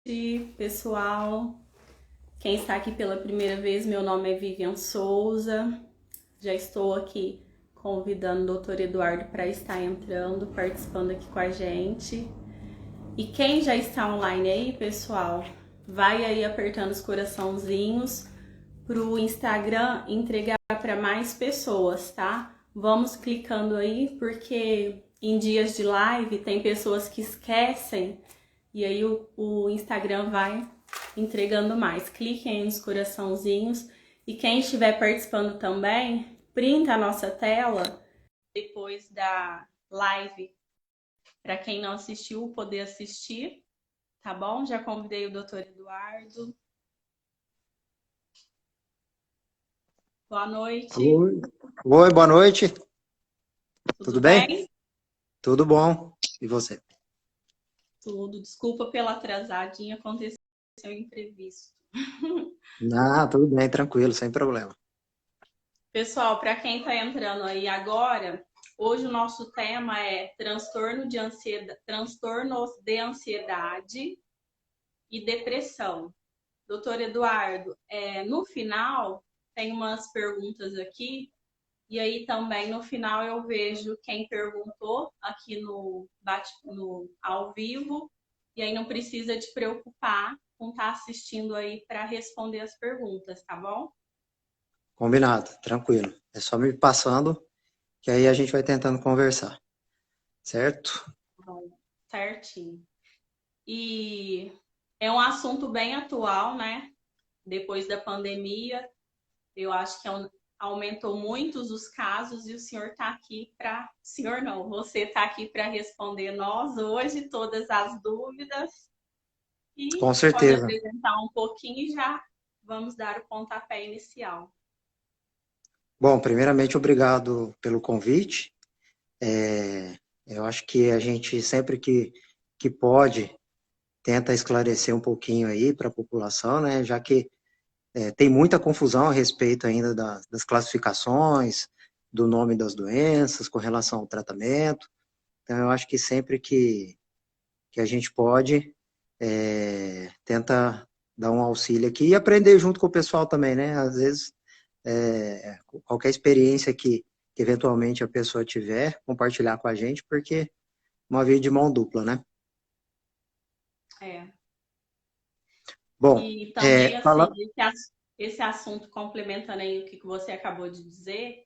Oi, pessoal. Quem está aqui pela primeira vez, meu nome é Vivian Souza. Já estou aqui convidando o doutor Eduardo para estar entrando, participando aqui com a gente. E quem já está online aí, pessoal, vai aí apertando os coraçãozinhos para o Instagram entregar para mais pessoas, tá? Vamos clicando aí, porque em dias de live tem pessoas que esquecem e aí o Instagram vai entregando mais. Cliquem aí nos coraçãozinhos. E quem estiver participando também, printa a nossa tela depois da live para quem não assistiu poder assistir, tá bom? Já convidei o doutor Eduardo. Boa noite. Oi, Oi, boa noite. Tudo Tudo bem? bem? Tudo bom. E você? Tudo. Desculpa pela atrasadinha, aconteceu um imprevisto. Ah, tudo bem, tranquilo, sem problema. Pessoal, para quem está entrando aí agora, hoje o nosso tema é transtornos de ansiedade e depressão. Doutor Eduardo, no final tem umas perguntas aqui, e aí também no final eu vejo quem perguntou aqui no ao vivo, e aí não precisa te preocupar com estar assistindo aí para responder as perguntas, tá bom? Combinado, tranquilo. É só me passando, que aí a gente vai tentando conversar, certo? Bom, certinho. E é um assunto bem atual, né? Depois da pandemia, eu acho que aumentou muitos os casos e o senhor está aqui para. Senhor, não, você está aqui para responder nós hoje todas as dúvidas Com e pode certeza. apresentar um pouquinho e já vamos dar o pontapé inicial. Bom, primeiramente, obrigado pelo convite. É, eu acho que a gente sempre que pode tenta esclarecer um pouquinho aí para a população, né? Já que tem muita confusão a respeito ainda das classificações, do nome das doenças, com relação ao tratamento. Então, eu acho que sempre que a gente pode, tenta dar um auxílio aqui e aprender junto com o pessoal também, né? Às vezes, qualquer experiência que eventualmente a pessoa tiver, compartilhar com a gente, porque uma via de mão dupla, né? É. Bom, E também, assim, fala, esse assunto, complementando aí o que você acabou de dizer,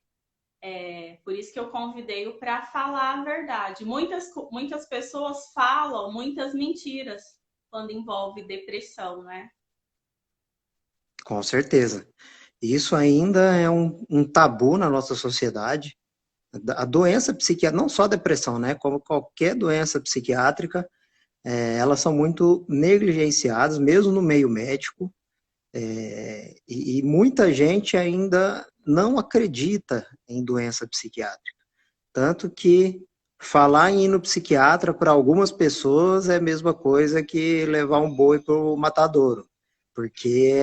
por isso que eu convidei-o para falar a verdade. Muitas pessoas falam muitas mentiras quando envolve depressão, né? com certeza. Isso ainda é um tabu na nossa sociedade. A doença psiquiátrica, não só a depressão, né? Como qualquer doença psiquiátrica, elas são muito negligenciadas, mesmo no meio médico, e muita gente ainda não acredita em doença psiquiátrica. Tanto que falar em ir no psiquiatra para algumas pessoas é a mesma coisa que levar um boi para o matadouro, porque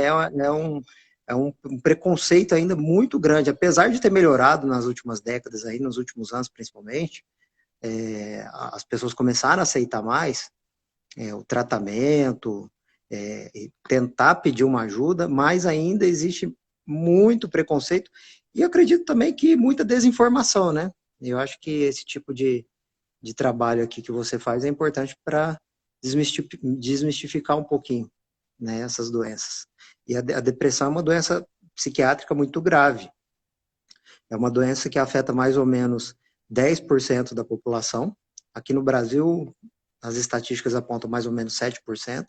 é um preconceito ainda muito grande, apesar de ter melhorado nas últimas décadas, aí, nos últimos anos principalmente, as pessoas começaram a aceitar mais o tratamento, e tentar pedir uma ajuda, mas ainda existe muito preconceito e acredito também que muita desinformação, né? Eu acho que esse tipo de trabalho aqui que você faz é importante para desmistificar um pouquinho, né, essas doenças. E a depressão é uma doença psiquiátrica muito grave. É uma doença que afeta mais ou menos 10% da população. Aqui no Brasil, as estatísticas apontam mais ou menos 7%.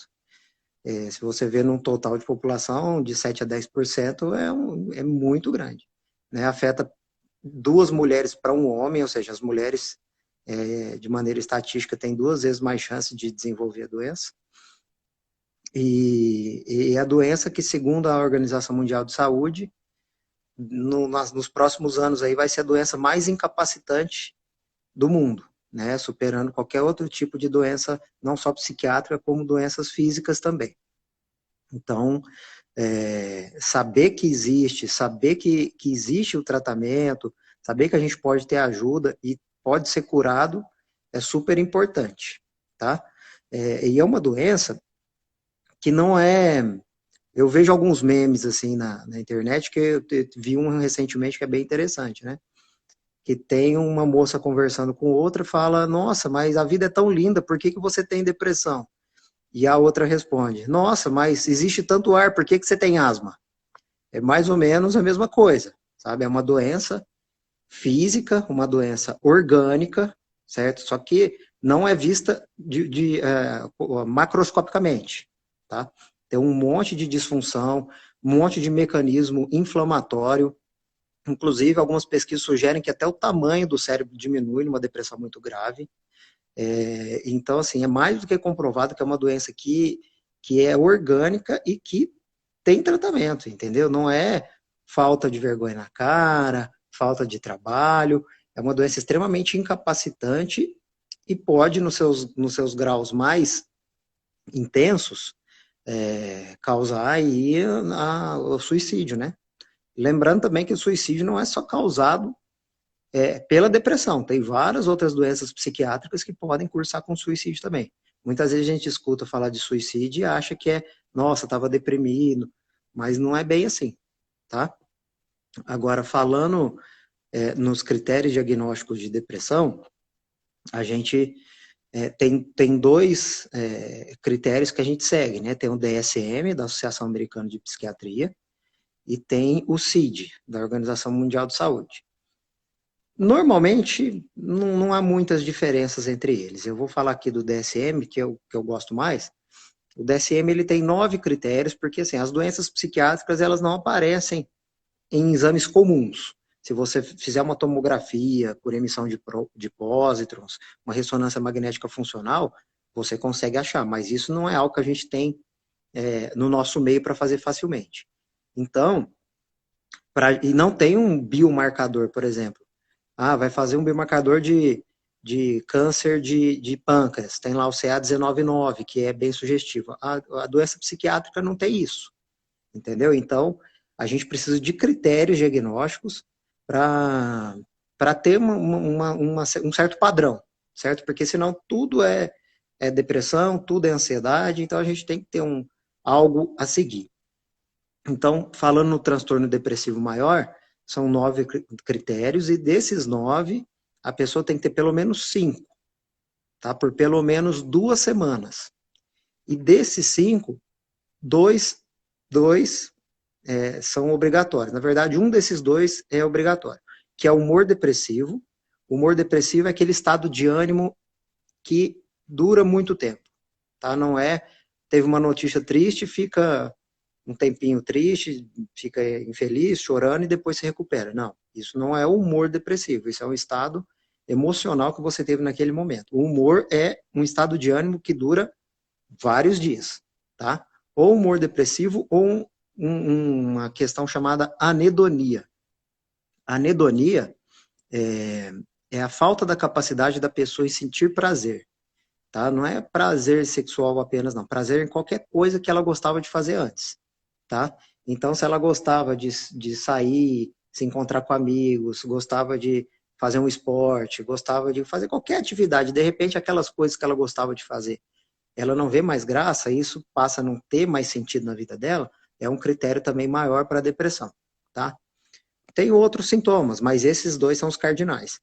Se você vê num total de população de 7 a 10%, é muito grande. Né? Afeta duas mulheres para um homem, ou seja, as mulheres, de maneira estatística, têm duas vezes mais chance de desenvolver a doença. E a doença que, segundo a Organização Mundial de Saúde, nos próximos anos aí vai ser a doença mais incapacitante do mundo, né? Superando qualquer outro tipo de doença, não só psiquiátrica, como doenças físicas também. Então, saber que existe, saber que existe o tratamento, saber que a gente pode ter ajuda e pode ser curado é super importante, tá? E é uma doença que não é... Eu vejo alguns memes, assim, na internet, que eu vi um recentemente que é bem interessante, né? Que tem uma moça conversando com outra e fala, nossa, mas a vida é tão linda, por que que você tem depressão? E a outra responde, nossa, mas existe tanto ar, por que que você tem asma? É mais ou menos a mesma coisa, sabe? É uma doença física, uma doença orgânica, certo? Só que não é vista macroscopicamente, tá? Tem um monte de disfunção, um monte de mecanismo inflamatório. Inclusive, algumas pesquisas sugerem que até o tamanho do cérebro diminui numa depressão muito grave. Então, assim, é mais do que comprovado que é uma doença que é orgânica e que tem tratamento, entendeu? Não é falta de vergonha na cara, falta de trabalho, é uma doença extremamente incapacitante e pode, nos seus graus mais intensos, causar aí o suicídio, né? Lembrando também que o suicídio não é só causado pela depressão, tem várias outras doenças psiquiátricas que podem cursar com suicídio também. Muitas vezes a gente escuta falar de suicídio e acha que nossa, estava deprimido, mas não é bem assim, tá? Agora, falando nos critérios diagnósticos de depressão, a gente tem dois critérios que a gente segue, né? Tem o DSM, da Associação Americana de Psiquiatria, e tem o CID, da Organização Mundial de Saúde. Normalmente, não há muitas diferenças entre eles. Eu vou falar aqui do DSM, que eu gosto mais. O DSM ele tem 9 critérios, porque assim, as doenças psiquiátricas elas não aparecem em exames comuns. Se você fizer uma tomografia por emissão de pósitrons, uma ressonância magnética funcional, você consegue achar, mas isso não é algo que a gente tem no nosso meio para fazer facilmente. Então, e não tem um biomarcador, por exemplo. Vai fazer um biomarcador de câncer de pâncreas, tem lá o CA199, que é bem sugestivo. A doença psiquiátrica não tem isso, entendeu? Então, a gente precisa de critérios diagnósticos para ter um certo padrão, certo? Porque senão tudo é depressão, tudo é ansiedade, então a gente tem que ter algo a seguir. Então, falando no transtorno depressivo maior, são 9 critérios, e desses 9, a pessoa tem que ter pelo menos 5, tá? Por pelo menos 2 semanas. E desses 5, dois são obrigatórios. Na verdade, um desses 2 é obrigatório, que é o humor depressivo. O humor depressivo é aquele estado de ânimo que dura muito tempo, tá? Não teve uma notícia triste, fica um tempinho triste, fica infeliz, chorando e depois se recupera. Não, isso não é humor depressivo, isso é um estado emocional que você teve naquele momento. O humor é um estado de ânimo que dura vários dias, tá? Ou humor depressivo ou uma questão chamada anedonia. Anedonia é a falta da capacidade da pessoa em sentir prazer, tá? Não é prazer sexual apenas, não. Prazer em qualquer coisa que ela gostava de fazer antes, tá? Então, se ela gostava de sair, se encontrar com amigos, gostava de fazer um esporte, gostava de fazer qualquer atividade, de repente aquelas coisas que ela gostava de fazer, ela não vê mais graça, isso passa a não ter mais sentido na vida dela, é um critério também maior para a depressão, tá? Tem outros sintomas, mas esses 2 são os cardinais.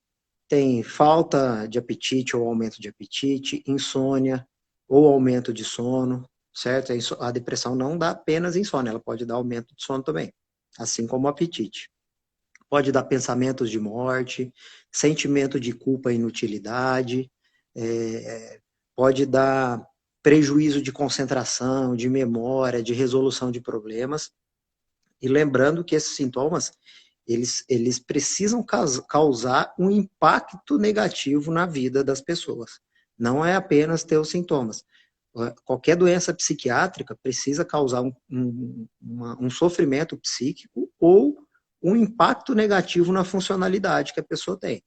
Tem falta de apetite ou aumento de apetite, insônia ou aumento de sono, certo? A depressão não dá apenas insônia, ela pode dar aumento de sono também, assim como o apetite. Pode dar pensamentos de morte, sentimento de culpa e inutilidade, pode dar prejuízo de concentração, de memória, de resolução de problemas. E lembrando que esses sintomas, eles precisam causar um impacto negativo na vida das pessoas. Não é apenas ter os sintomas. Qualquer doença psiquiátrica precisa causar um sofrimento psíquico ou um impacto negativo na funcionalidade que a pessoa tem.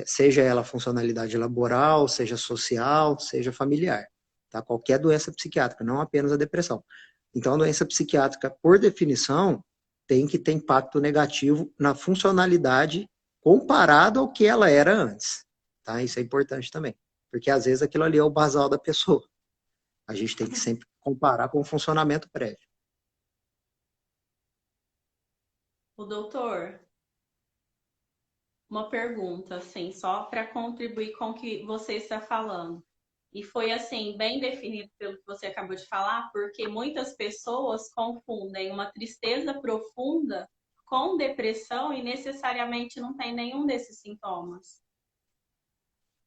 Seja ela funcionalidade laboral, seja social, seja familiar. Tá? Qualquer doença psiquiátrica, não apenas a depressão. Então, a doença psiquiátrica, por definição, tem que ter impacto negativo na funcionalidade comparado ao que ela era antes. Tá? Isso é importante também. Porque, às vezes, aquilo ali é o basal da pessoa. A gente tem que sempre comparar com o funcionamento prévio. O doutor, uma pergunta, assim, só para contribuir com o que você está falando. E foi, assim, bem definido pelo que você acabou de falar, porque muitas pessoas confundem uma tristeza profunda com depressão e necessariamente não tem nenhum desses sintomas.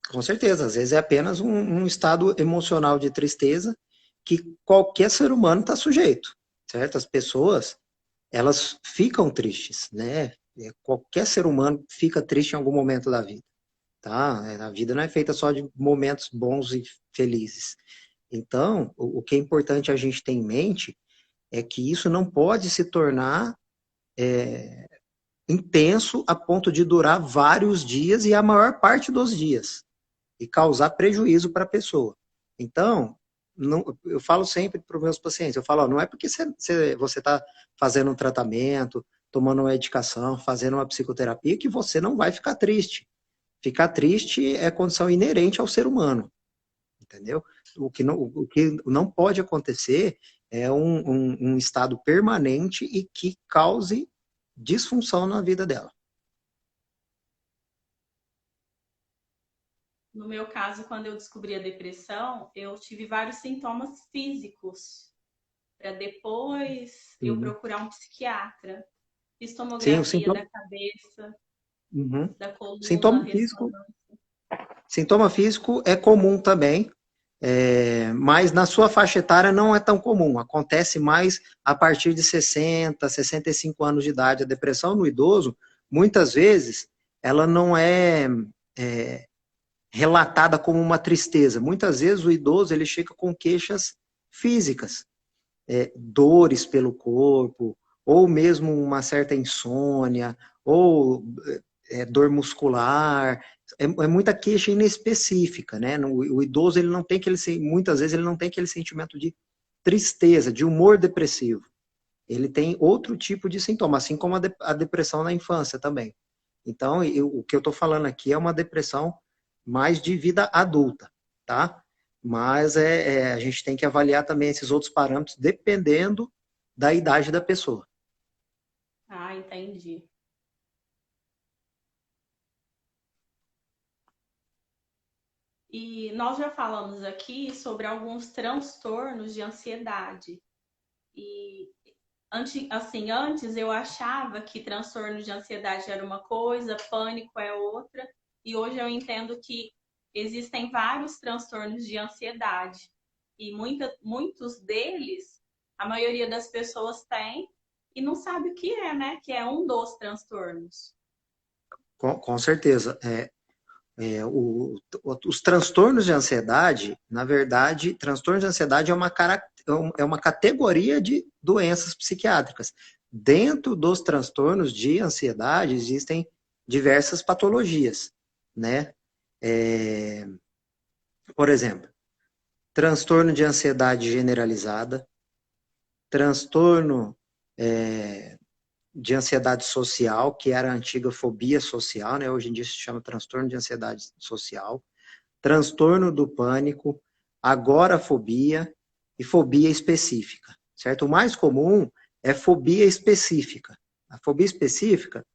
Com certeza, às vezes é apenas um estado emocional de tristeza que qualquer ser humano está sujeito, certo? As pessoas, elas ficam tristes, né? Qualquer ser humano fica triste em algum momento da vida, tá? A vida não é feita só de momentos bons e felizes. Então, o que é importante a gente ter em mente é que isso não pode se tornar intenso a ponto de durar vários dias e a maior parte dos dias e causar prejuízo para a pessoa. Então, não, eu falo sempre para os meus pacientes, eu falo, ó, não é porque você está fazendo um tratamento, tomando uma medicação, fazendo uma psicoterapia, que você não vai ficar triste. Ficar triste é condição inerente ao ser humano, entendeu? O que não pode acontecer é um estado permanente e que cause disfunção na vida dela. No meu caso, quando eu descobri a depressão, eu tive vários sintomas físicos, para depois eu Sim, procurar um psiquiatra. Fiz sim, o tomografia sintoma, da cabeça, uhum. da coluna, Sintoma físico, ressonância. sintoma físico é comum também, mas na sua faixa etária não é tão comum. Acontece mais a partir de 60, 65 anos de idade. A depressão no idoso, muitas vezes, ela não é relatada como uma tristeza. Muitas vezes o idoso ele chega com queixas físicas, dores pelo corpo, ou mesmo uma certa insônia, ou dor muscular, muita queixa inespecífica, né? O idoso ele não tem aquele, muitas vezes ele não tem aquele sentimento de tristeza, de humor depressivo. Ele tem outro tipo de sintoma, assim como a depressão na infância também. Então, o que eu estou falando aqui é uma depressão mais de vida adulta, tá? Mas a gente tem que avaliar também esses outros parâmetros dependendo da idade da pessoa. Ah, entendi. E nós já falamos aqui sobre alguns transtornos de ansiedade. E antes eu achava que transtorno de ansiedade era uma coisa, pânico é outra, e hoje eu entendo que existem vários transtornos de ansiedade. E muitos deles, a maioria das pessoas tem e não sabe o que é, né? Que é um dos transtornos. Com certeza. Os transtornos de ansiedade, na verdade, transtorno de ansiedade é uma categoria de doenças psiquiátricas. Dentro dos transtornos de ansiedade existem diversas patologias, né? É, por exemplo, transtorno de ansiedade generalizada, transtorno de ansiedade social, que era a antiga fobia social, né? Hoje em dia se chama transtorno de ansiedade social, transtorno do pânico, agorafobia e fobia específica, certo? O mais comum é fobia específica. A fobia específica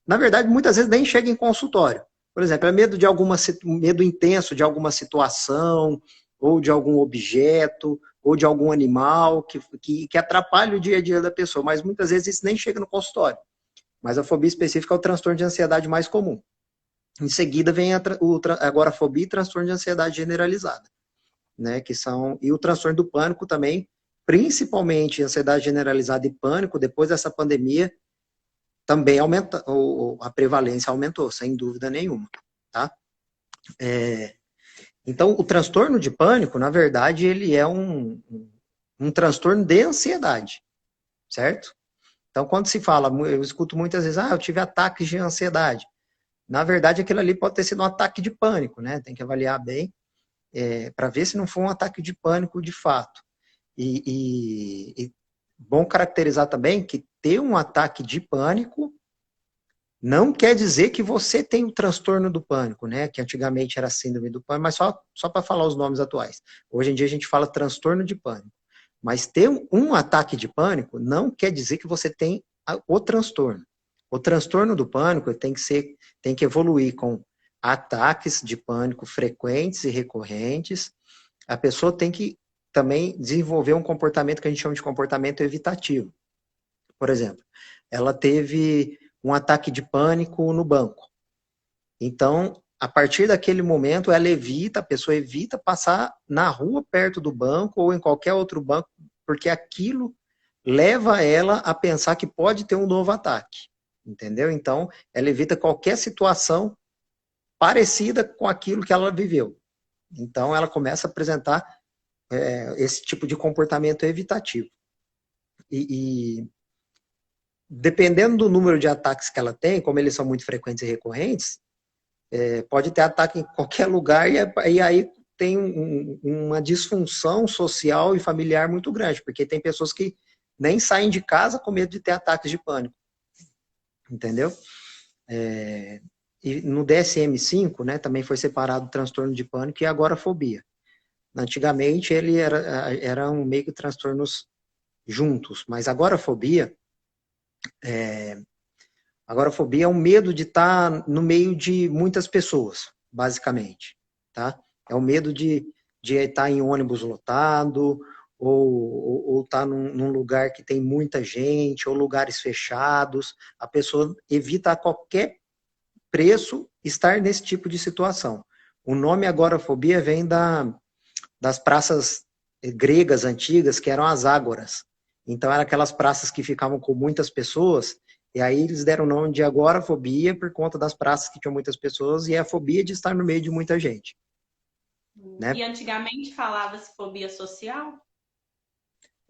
na verdade, muitas vezes nem chega em consultório. Por exemplo, é medo intenso de alguma situação, ou de algum objeto, ou de algum animal que atrapalha o dia a dia da pessoa, mas muitas vezes isso nem chega no consultório. Mas a fobia específica é o transtorno de ansiedade mais comum. Em seguida vem a agorafobia e transtorno de ansiedade generalizada, né? Que são, e o transtorno do pânico também, principalmente ansiedade generalizada e pânico, depois dessa pandemia, também aumenta, a prevalência aumentou, sem dúvida nenhuma, tá? Então, o transtorno de pânico, na verdade, ele é um transtorno de ansiedade, certo? Então, quando se fala, eu escuto muitas vezes, eu tive ataques de ansiedade. Na verdade, aquilo ali pode ter sido um ataque de pânico, né? Tem que avaliar bem, para ver se não foi um ataque de pânico de fato. E bom caracterizar também que ter um ataque de pânico Não quer dizer que você tem o transtorno do pânico, né? Que antigamente era síndrome do pânico, mas só para falar os nomes atuais. Hoje em dia a gente fala transtorno de pânico. Mas ter um ataque de pânico não quer dizer que você tem o transtorno. O transtorno do pânico tem que evoluir com ataques de pânico frequentes e recorrentes. A pessoa tem que também desenvolver um comportamento que a gente chama de comportamento evitativo. Por exemplo, ela teve um ataque de pânico no banco. Então, a partir daquele momento, a pessoa evita passar na rua perto do banco ou em qualquer outro banco, porque aquilo leva ela a pensar que pode ter um novo ataque, entendeu? Então, ela evita qualquer situação parecida com aquilo que ela viveu. Então, ela começa a apresentar esse tipo de comportamento evitativo. E dependendo do número de ataques que ela tem, como eles são muito frequentes e recorrentes, pode ter ataque em qualquer lugar e aí tem uma disfunção social e familiar muito grande, porque tem pessoas que nem saem de casa com medo de ter ataques de pânico, entendeu? E no DSM-5, né, também foi separado o transtorno de pânico e agorafobia. Antigamente ele era meio que transtornos juntos, mas agorafobia é um medo de estar no meio de muitas pessoas, basicamente, tá? É o medo de estar em ônibus lotado, ou estar num lugar que tem muita gente, ou lugares fechados. A pessoa evita a qualquer preço estar nesse tipo de situação. O nome agorafobia vem das praças gregas antigas, que eram as ágoras. Então, eram aquelas praças que ficavam com muitas pessoas, e aí eles deram o nome de agorafobia por conta das praças que tinham muitas pessoas, e é a fobia de estar no meio de muita gente. Né? E antigamente falava-se fobia social?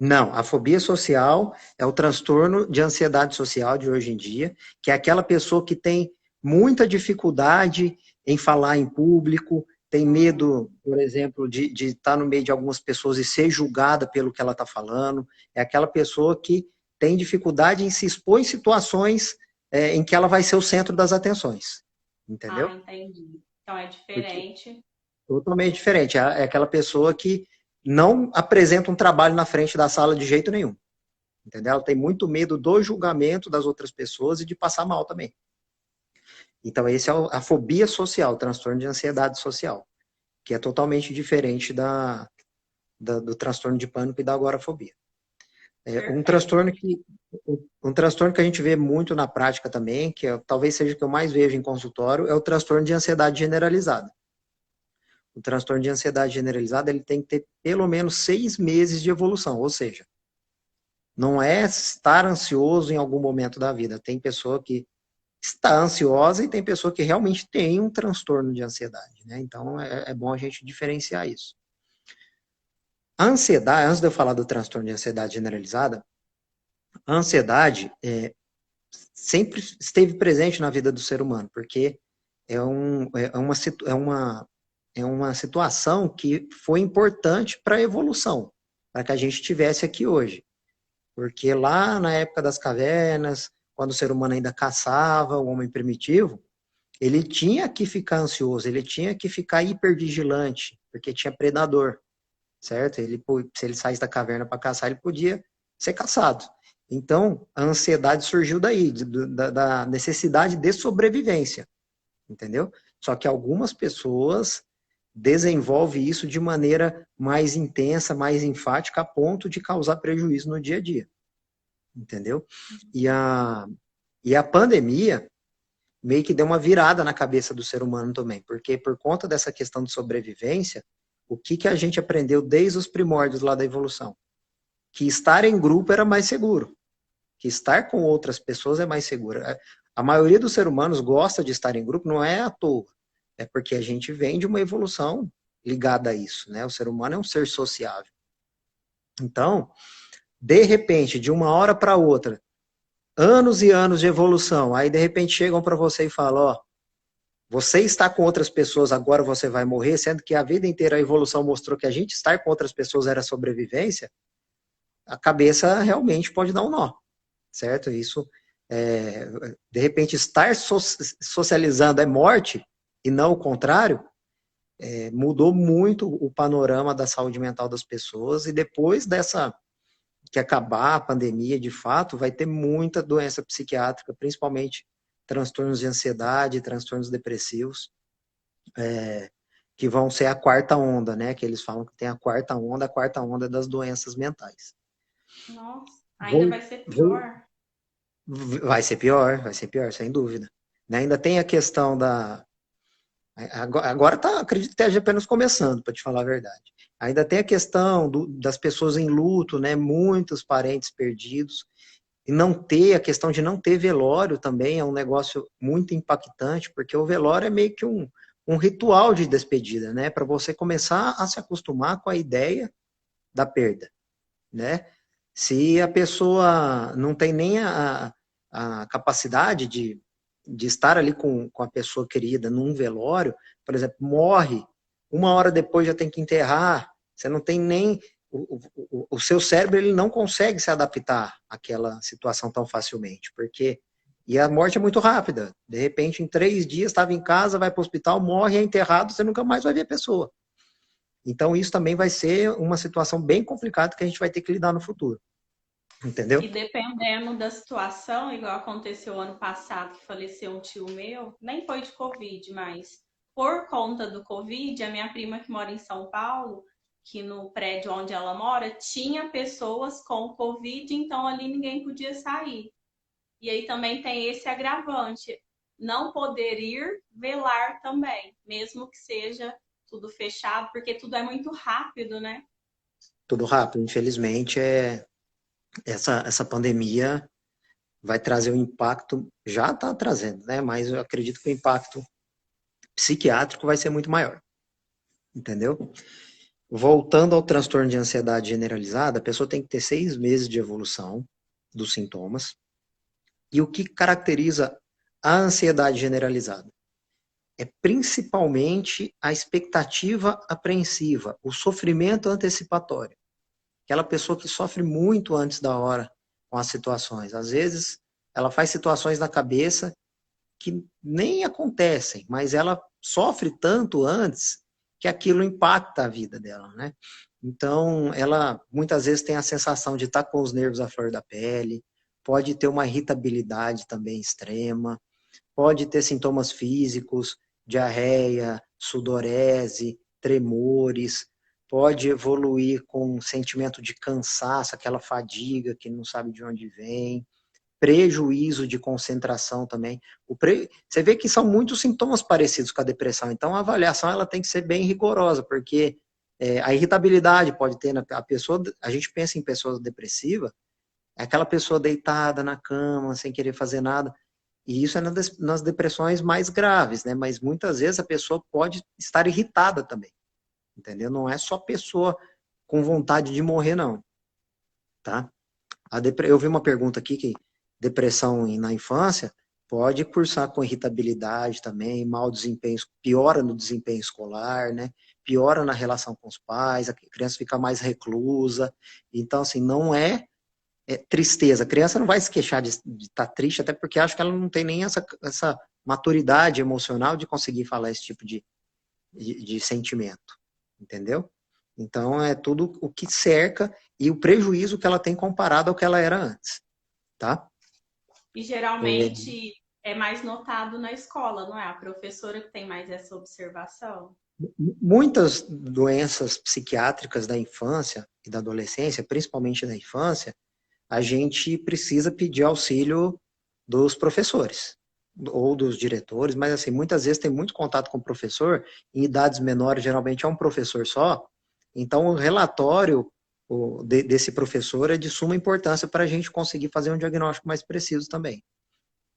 Não, a fobia social é o transtorno de ansiedade social de hoje em dia, que é aquela pessoa que tem muita dificuldade em falar em público, tem medo, por exemplo, de estar no meio de algumas pessoas e ser julgada pelo que ela está falando. É aquela pessoa que tem dificuldade em se expor em situações em que ela vai ser o centro das atenções. Entendeu? Ah, entendi. Então é diferente. Totalmente diferente. É aquela pessoa que não apresenta um trabalho na frente da sala de jeito nenhum. Entendeu? Ela tem muito medo do julgamento das outras pessoas e de passar mal também. Então, esse é a fobia social, o transtorno de ansiedade social, que é totalmente diferente do transtorno de pânico e da agorafobia. Um transtorno que a gente vê muito na prática também, que talvez seja o que eu mais vejo em consultório, é o transtorno de ansiedade generalizada. O transtorno de ansiedade generalizada ele tem que ter pelo menos 6 meses de evolução, ou seja, não é estar ansioso em algum momento da vida. Tem pessoa que está ansiosa e tem pessoa que realmente tem um transtorno de ansiedade, né? Então é bom a gente diferenciar isso. A ansiedade, antes de eu falar do transtorno de ansiedade generalizada, a ansiedade sempre esteve presente na vida do ser humano, porque é uma situação que foi importante para a evolução, para que a gente estivesse aqui hoje. Porque lá na época das cavernas, quando o ser humano ainda caçava, o homem primitivo, ele tinha que ficar ansioso, ele tinha que ficar hipervigilante, porque tinha predador, certo? Se ele saísse da caverna para caçar, ele podia ser caçado. Então, a ansiedade surgiu daí, da necessidade de sobrevivência, entendeu? Só que algumas pessoas desenvolvem isso de maneira mais intensa, mais enfática, a ponto de causar prejuízo no dia a dia, entendeu? E a pandemia meio que deu uma virada na cabeça do ser humano também, porque por conta dessa questão de sobrevivência, o que a gente aprendeu desde os primórdios lá da evolução? Que estar em grupo era mais seguro, que estar com outras pessoas é mais seguro. A maioria dos seres humanos gosta de estar em grupo, não é à toa, é porque a gente vem de uma evolução ligada a isso, né? O ser humano é um ser sociável. Então, de repente, de uma hora para outra, anos e anos de evolução, aí de repente chegam para você e falam, ó, você está com outras pessoas, agora você vai morrer, sendo que a vida inteira a evolução mostrou que a gente estar com outras pessoas era sobrevivência, a cabeça realmente pode dar um nó, certo? Isso de repente estar socializando é morte, e não o contrário, mudou muito o panorama da saúde mental das pessoas, e depois que acabar a pandemia, de fato, vai ter muita doença psiquiátrica, principalmente transtornos de ansiedade, transtornos depressivos, que vão ser a quarta onda, né? Que eles falam que tem a quarta onda das doenças mentais. Nossa, ainda Vou, vai ser vou, pior. vai ser pior, sem dúvida. Né? Ainda tem a questão da. Agora tá, acredito que esteja apenas começando, para te falar a verdade. Ainda tem a questão das pessoas em luto, né? Muitos parentes perdidos. E não ter, a questão de não ter velório também é um negócio muito impactante, porque o velório é meio que um ritual de despedida, né? Para você começar a se acostumar com a ideia da perda, né? Se a pessoa não tem nem a capacidade de estar ali com a pessoa querida num velório, por exemplo, morre, uma hora depois já tem que enterrar, você não tem nem. O seu cérebro ele não consegue se adaptar àquela situação tão facilmente, porque. E a morte é muito rápida. De repente, em 3 dias, estava em casa, vai para o hospital, morre, é enterrado, você nunca mais vai ver a pessoa. Então, isso também vai ser uma situação bem complicada que a gente vai ter que lidar no futuro. E Entendeu? dependendo da situação, igual aconteceu ano passado, que faleceu um tio meu, nem foi de Covid, mas por conta do Covid, a minha prima que mora em São Paulo, que no prédio onde ela mora, tinha pessoas com Covid, então ali ninguém podia sair. E aí também tem esse agravante, não poder ir velar também, mesmo que seja tudo fechado, porque tudo é muito rápido, né? Tudo rápido. Infelizmente, essa pandemia vai trazer um impacto, já está trazendo, né? Mas eu acredito que o impacto psiquiátrico vai ser muito maior. Entendeu? Voltando ao transtorno de ansiedade generalizada, a pessoa tem que ter 6 meses de evolução dos sintomas. E o que caracteriza a ansiedade generalizada? É principalmente a expectativa apreensiva, o sofrimento antecipatório. Aquela pessoa que sofre muito antes da hora com as situações. Às vezes, ela faz situações na cabeça que nem acontecem, mas ela sofre tanto antes que aquilo impacta a vida dela, né? Então, ela muitas vezes tem a sensação de estar com os nervos à flor da pele, pode ter uma irritabilidade também extrema, pode ter sintomas físicos, diarreia, sudorese, tremores, pode evoluir com um sentimento de cansaço, aquela fadiga que não sabe de onde vem, prejuízo de concentração também. Você vê que são muitos sintomas parecidos com a depressão, então a avaliação ela tem que ser bem rigorosa, porque a irritabilidade pode ter, a pessoa, a gente pensa em pessoa depressiva, é aquela pessoa deitada na cama, sem querer fazer nada, e isso é nas depressões mais graves, né? Mas muitas vezes a pessoa pode estar irritada também, entendeu? Não é só pessoa com vontade de morrer, não, tá? Eu vi uma pergunta aqui que depressão na infância pode cursar com irritabilidade também, mau desempenho, piora no desempenho escolar, né? Piora na relação com os pais, a criança fica mais reclusa. Então, assim, não é tristeza. A criança não vai se queixar de estar triste, até porque acho que ela não tem nem essa maturidade emocional de conseguir falar esse tipo de sentimento, entendeu? Então, é tudo o que cerca e o prejuízo que ela tem comparado ao que ela era antes, tá? E É, geralmente é mais notado na escola, não é? A professora que tem mais essa observação. muitas doenças psiquiátricas da infância e da adolescência, principalmente da infância, a gente precisa pedir auxílio dos professores ou dos diretores, mas assim, muitas vezes tem muito contato com o professor, em idades menores geralmente é um professor só, então o relatório desse professor é de suma importância para a gente conseguir fazer um diagnóstico mais preciso também,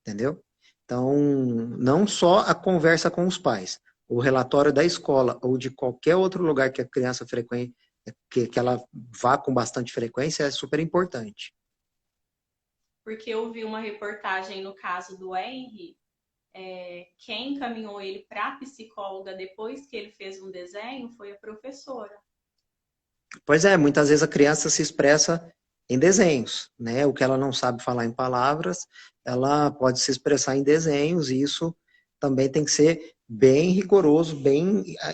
entendeu? Então, não só a conversa com os pais, o relatório da escola ou de qualquer outro lugar que a criança frequente, que ela vá com bastante frequência, é super importante. Porque eu vi uma reportagem no caso do Henry, quem encaminhou ele para a psicóloga depois que ele fez um desenho foi a professora. Pois é, muitas vezes a criança se expressa em desenhos, né? O que ela não sabe falar em palavras, ela pode se expressar em desenhos, e isso também tem que ser bem rigoroso,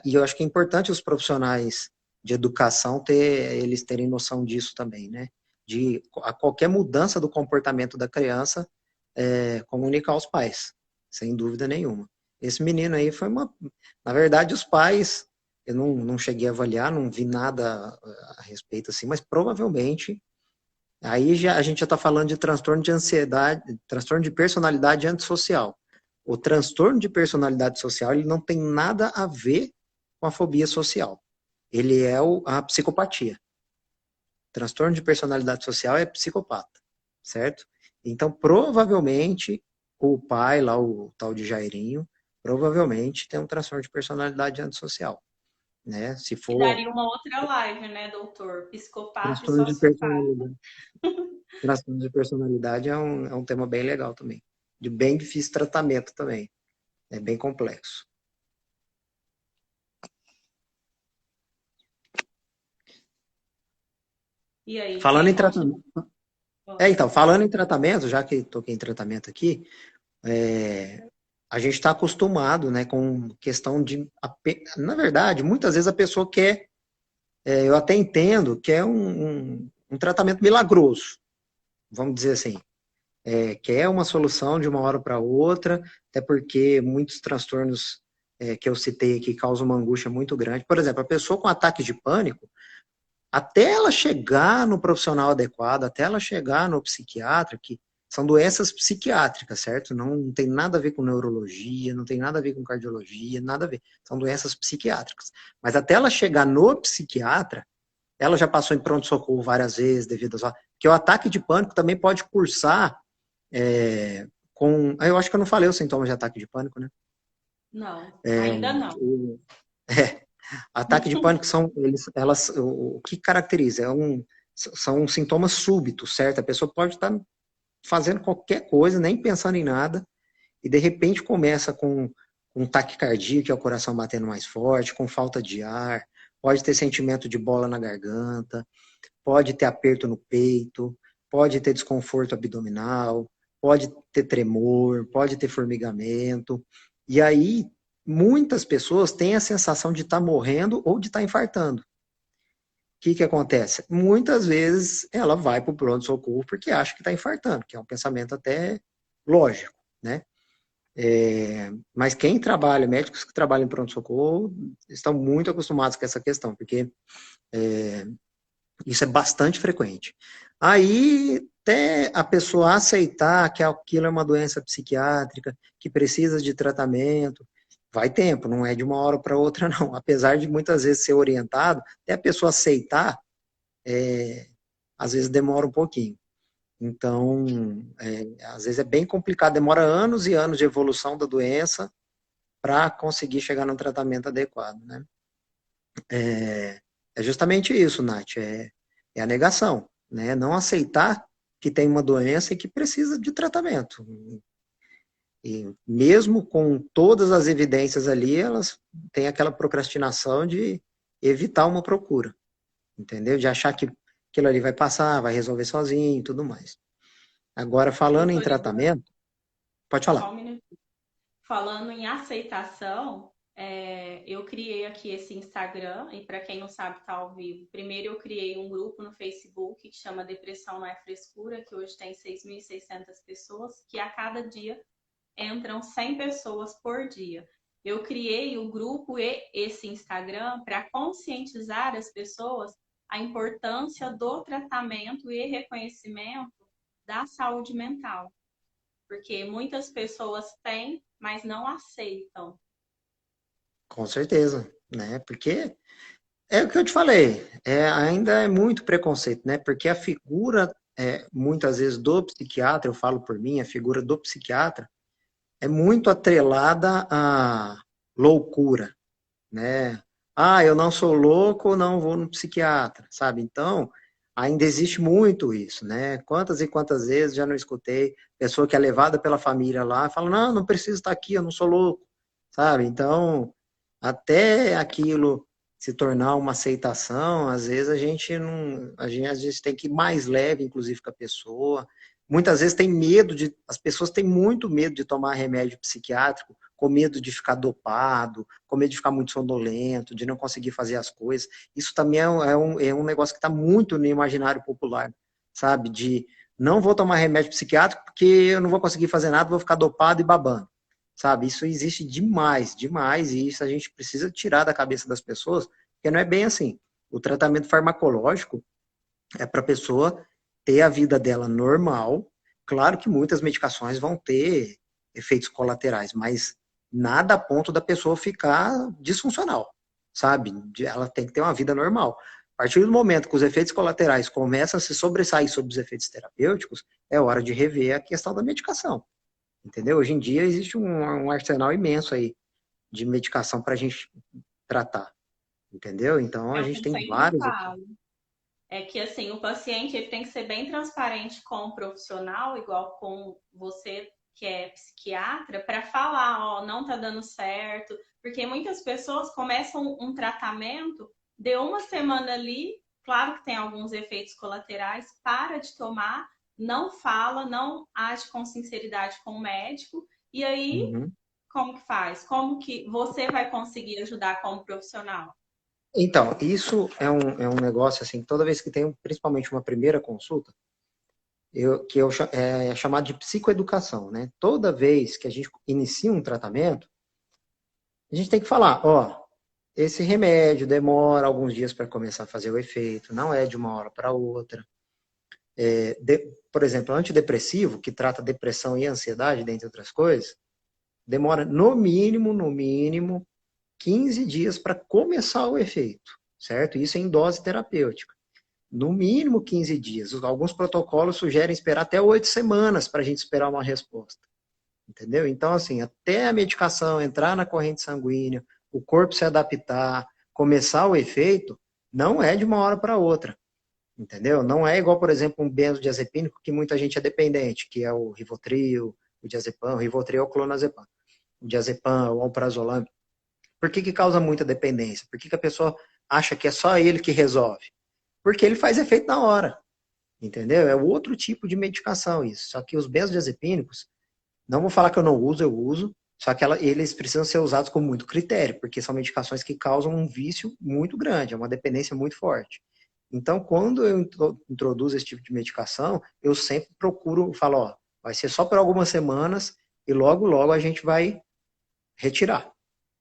e eu acho que é importante os profissionais de educação eles terem noção disso também, né? De a qualquer mudança do comportamento da criança, comunicar aos pais, sem dúvida nenhuma. Esse menino aí na verdade, os pais, eu não cheguei a avaliar, não vi nada a respeito assim, mas provavelmente a gente já está falando de transtorno de ansiedade, transtorno de personalidade antissocial. O transtorno de personalidade social, ele não tem nada a ver com a fobia social. Ele é a psicopatia. Transtorno de personalidade social é psicopata, certo? Então, provavelmente, o pai, lá o tal de Jairinho, provavelmente tem um transtorno de personalidade antissocial, né? Se Que for daria uma outra live, né, doutor? Psicopata e transtorno de sociopata. personalidade. Transtorno de personalidade é um tema bem legal também. De bem difícil tratamento também. É bem complexo. E aí, Falando quer em continuar? tratamento. Então, falando em tratamento, já que toquei em tratamento aqui, a gente está acostumado, né, com questão de. Na verdade, muitas vezes a pessoa quer, eu até entendo, que é um tratamento milagroso, vamos dizer assim. Quer uma solução de uma hora para outra, até porque muitos transtornos que eu citei aqui causam uma angústia muito grande. Por exemplo, a pessoa com ataque de pânico, até ela chegar no profissional adequado, até ela chegar no psiquiatra, que são doenças psiquiátricas, certo? Não tem nada a ver com neurologia, não tem nada a ver com cardiologia, nada a ver. São doenças psiquiátricas. Mas até ela chegar no psiquiatra, ela já passou em pronto-socorro várias vezes devido a... Porque o ataque de pânico também pode cursar com... Eu acho que eu não falei os sintomas de ataque de pânico, né? Não, ainda não. É, ataque de pânico o que caracteriza? São sintomas súbitos, certo? A pessoa pode estar fazendo qualquer coisa, nem pensando em nada, e de repente começa com taquicardia, que é o coração batendo mais forte, com falta de ar, pode ter sentimento de bola na garganta, pode ter aperto no peito, pode ter desconforto abdominal, pode ter tremor, pode ter formigamento. E aí, muitas pessoas têm a sensação de estar morrendo ou de estar infartando. O que acontece? Muitas vezes ela vai para o pronto-socorro porque acha que está infartando, que é um pensamento até lógico, né? Mas quem trabalha, médicos que trabalham em pronto-socorro, estão muito acostumados com essa questão, porque isso é bastante frequente. Aí, até a pessoa aceitar que aquilo é uma doença psiquiátrica, que precisa de tratamento, vai tempo, não é de uma hora para outra, não. Apesar de muitas vezes ser orientado, até a pessoa aceitar, às vezes demora um pouquinho. Então, às vezes é bem complicado, demora anos e anos de evolução da doença para conseguir chegar num tratamento adequado, né? É justamente isso, Nath, é a negação, né? Não aceitar que tem uma doença e que precisa de tratamento. E mesmo com todas as evidências ali, elas têm aquela procrastinação de evitar uma procura, entendeu? De achar que aquilo ali vai passar, vai resolver sozinho e tudo mais. Agora, falando em Doutor Eduardo, tratamento, pode só falar. um minuto. Falando em aceitação, eu criei aqui esse Instagram, e para quem não sabe, está ao vivo. Primeiro, eu criei um grupo no Facebook que chama Depressão Não é Frescura, que hoje tem 6.600 pessoas, que a cada dia entram 100 pessoas por dia. Eu criei o grupo e esse Instagram para conscientizar as pessoas a importância do tratamento e reconhecimento da saúde mental, porque muitas pessoas têm, mas não aceitam. Com certeza, né? Porque é o que eu te falei, ainda é muito preconceito, né? Porque a figura, muitas vezes, do psiquiatra, eu falo por mim, a figura do psiquiatra é muito atrelada à loucura, né? Ah, eu não sou louco, não vou no psiquiatra, sabe? Então, ainda existe muito isso, né? Quantas e quantas vezes já não escutei pessoa que é levada pela família lá, fala, não, não preciso estar aqui, eu não sou louco, sabe? Então, até aquilo se tornar uma aceitação, às vezes a gente não, a gente às vezes tem que ir mais leve, inclusive com a pessoa. Muitas vezes tem medo de, as pessoas têm muito medo de tomar remédio psiquiátrico, com medo de ficar dopado, com medo de ficar muito sonolento, de não conseguir fazer as coisas. Isso também é um negócio que está muito no imaginário popular, sabe? De não vou tomar remédio psiquiátrico porque eu não vou conseguir fazer nada, vou ficar dopado e babando, sabe? Isso existe demais, demais, e isso a gente precisa tirar da cabeça das pessoas, porque não é bem assim. O tratamento farmacológico é para a pessoa ter a vida dela normal. Claro que muitas medicações vão ter efeitos colaterais, mas nada a ponto da pessoa ficar disfuncional, sabe? Ela tem que ter uma vida normal. A partir do momento que os efeitos colaterais começam a se sobressair sobre os efeitos terapêuticos, é hora de rever a questão da medicação. Entendeu? Hoje em dia existe um arsenal imenso aí de medicação para a gente tratar. Entendeu? Então É a o que gente eu tem sempre vários aqui. falo. É que assim, o paciente ele tem que ser bem transparente com o profissional, igual com você que é psiquiatra, para falar, ó, não tá dando certo, porque muitas pessoas começam um tratamento, deu uma semana ali, claro que tem alguns efeitos colaterais, para de tomar, não fala, não age com sinceridade com o médico, e aí Uhum. como que faz? Como que você vai conseguir ajudar como profissional? Então, isso é um negócio assim, toda vez que tem principalmente uma primeira consulta, é chamado de psicoeducação, né? Toda vez que a gente inicia um tratamento, a gente tem que falar, ó, esse remédio demora alguns dias para começar a fazer o efeito, não é de uma hora para outra. Por exemplo, antidepressivo, que trata depressão e ansiedade, dentre outras coisas, demora no mínimo, 15 dias para começar o efeito, certo? Isso em dose terapêutica. No mínimo 15 dias. Alguns protocolos sugerem esperar até 8 semanas para a gente esperar uma resposta. Entendeu? Então, assim, até a medicação entrar na corrente sanguínea, o corpo se adaptar, começar o efeito, não é de uma hora para outra. Entendeu? Não é igual, por exemplo, um benzodiazepínico que muita gente é dependente, que é o Rivotril, o diazepam, o Rivotril é o clonazepam, o diazepam, o alprazolam. Por que que causa muita dependência? Por que que a pessoa acha que é só ele que resolve? Porque ele faz efeito na hora, entendeu? É outro tipo de medicação isso. Só que os benzodiazepínicos, não vou falar que eu uso, só que eles precisam ser usados com muito critério, porque são medicações que causam um vício muito grande, é uma dependência muito forte. Então, quando eu introduzo esse tipo de medicação, eu sempre procuro, falo, ó, vai ser só por algumas semanas e logo, logo a gente vai retirar,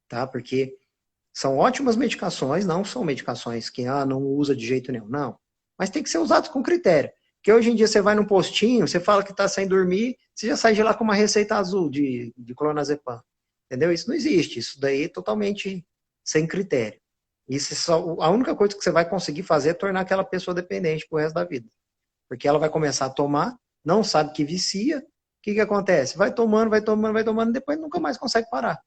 tá? Porque são ótimas medicações, não são medicações que não usa de jeito nenhum, não. Mas tem que ser usados com critério. Porque hoje em dia você vai num postinho, você fala que está sem dormir, você já sai de lá com uma receita azul de clonazepam. Entendeu? Isso não existe. Isso daí é totalmente sem critério. Isso a única coisa que você vai conseguir fazer é tornar aquela pessoa dependente pro resto da vida. Porque ela vai começar a tomar, não sabe que vicia, o que acontece? Vai tomando, vai tomando, vai tomando, depois nunca mais consegue parar.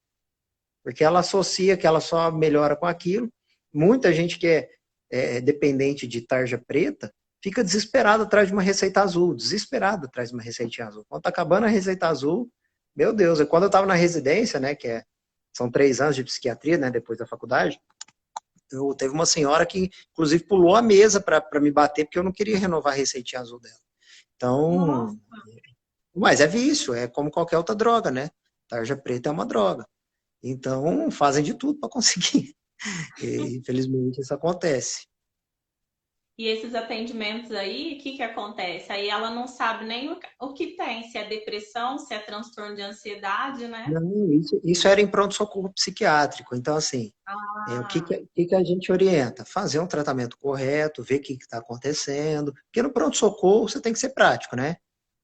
Porque ela associa que ela só melhora com aquilo. Muita gente que é dependente de tarja preta fica desesperada atrás de uma receita azul, desesperada atrás de uma receitinha azul. Quando tá acabando a receita azul, meu Deus, quando eu estava na residência, né, são 3 anos de psiquiatria, né, depois da faculdade, teve uma senhora que, inclusive, pulou a mesa para me bater porque eu não queria renovar a receitinha azul dela. Então, Nossa. mas é vício, é como qualquer outra droga, né? Tarja preta é uma droga. Então, fazem de tudo para conseguir. E, infelizmente, isso acontece. E esses atendimentos aí, o que que acontece? Aí ela não sabe nem o que tem, se é depressão, se é transtorno de ansiedade, né? Não, isso era em pronto-socorro psiquiátrico. Então, assim, Ah, o que que a gente orienta? Fazer um tratamento correto, ver o que está acontecendo. Porque no pronto-socorro você tem que ser prático, né?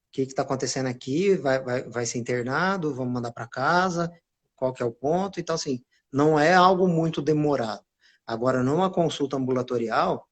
O que está acontecendo aqui? Vai ser internado? Vamos mandar para casa? Qual que é o ponto? Então, assim, não é algo muito demorado. Agora, numa consulta ambulatorial,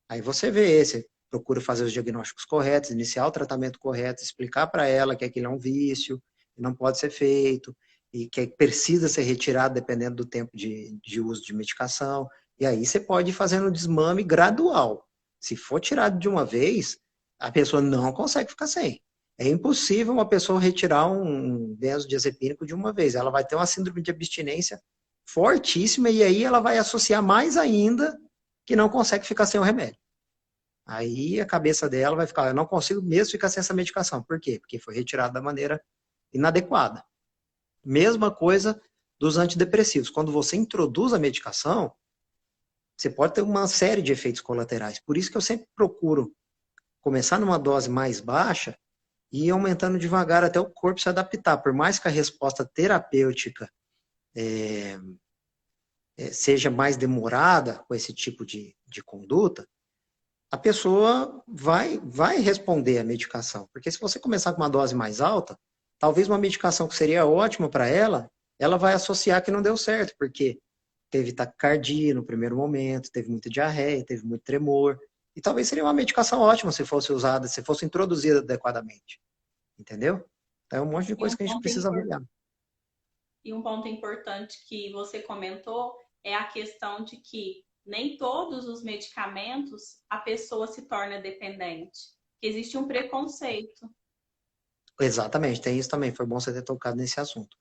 aí você vê, você procura fazer os diagnósticos corretos, iniciar o tratamento correto, explicar para ela que aquilo é um vício, que não pode ser feito, e que precisa ser retirado dependendo do tempo de uso de medicação. E aí você pode ir fazendo o desmame gradual. Se for tirado de uma vez, a pessoa não consegue ficar sem. É impossível uma pessoa retirar um benzodiazepínico de uma vez. Ela vai ter uma síndrome de abstinência fortíssima, e aí ela vai associar mais ainda que não consegue ficar sem o remédio. Aí a cabeça dela vai ficar, eu não consigo mesmo ficar sem essa medicação. Por quê? Porque foi retirada da maneira inadequada. Mesma coisa dos antidepressivos. Quando você introduz a medicação, você pode ter uma série de efeitos colaterais. Por isso que eu sempre procuro começar numa dose mais baixa e ir aumentando devagar até o corpo se adaptar. Por mais que a resposta terapêutica seja mais demorada com esse tipo de conduta, a pessoa vai responder à medicação. Porque se você começar com uma dose mais alta, talvez uma medicação que seria ótima para ela, ela vai associar que não deu certo, porque teve taquicardia no primeiro momento, teve muita diarreia, teve muito tremor, e talvez seria uma medicação ótima se fosse usada, se fosse introduzida adequadamente. Entendeu? Então é um monte de E coisa que a gente precisa avaliar. um ponto importante que você comentou é a questão de que nem todos os medicamentos a pessoa se torna dependente. Existe um preconceito. Exatamente, tem isso também. Foi bom você ter tocado nesse assunto.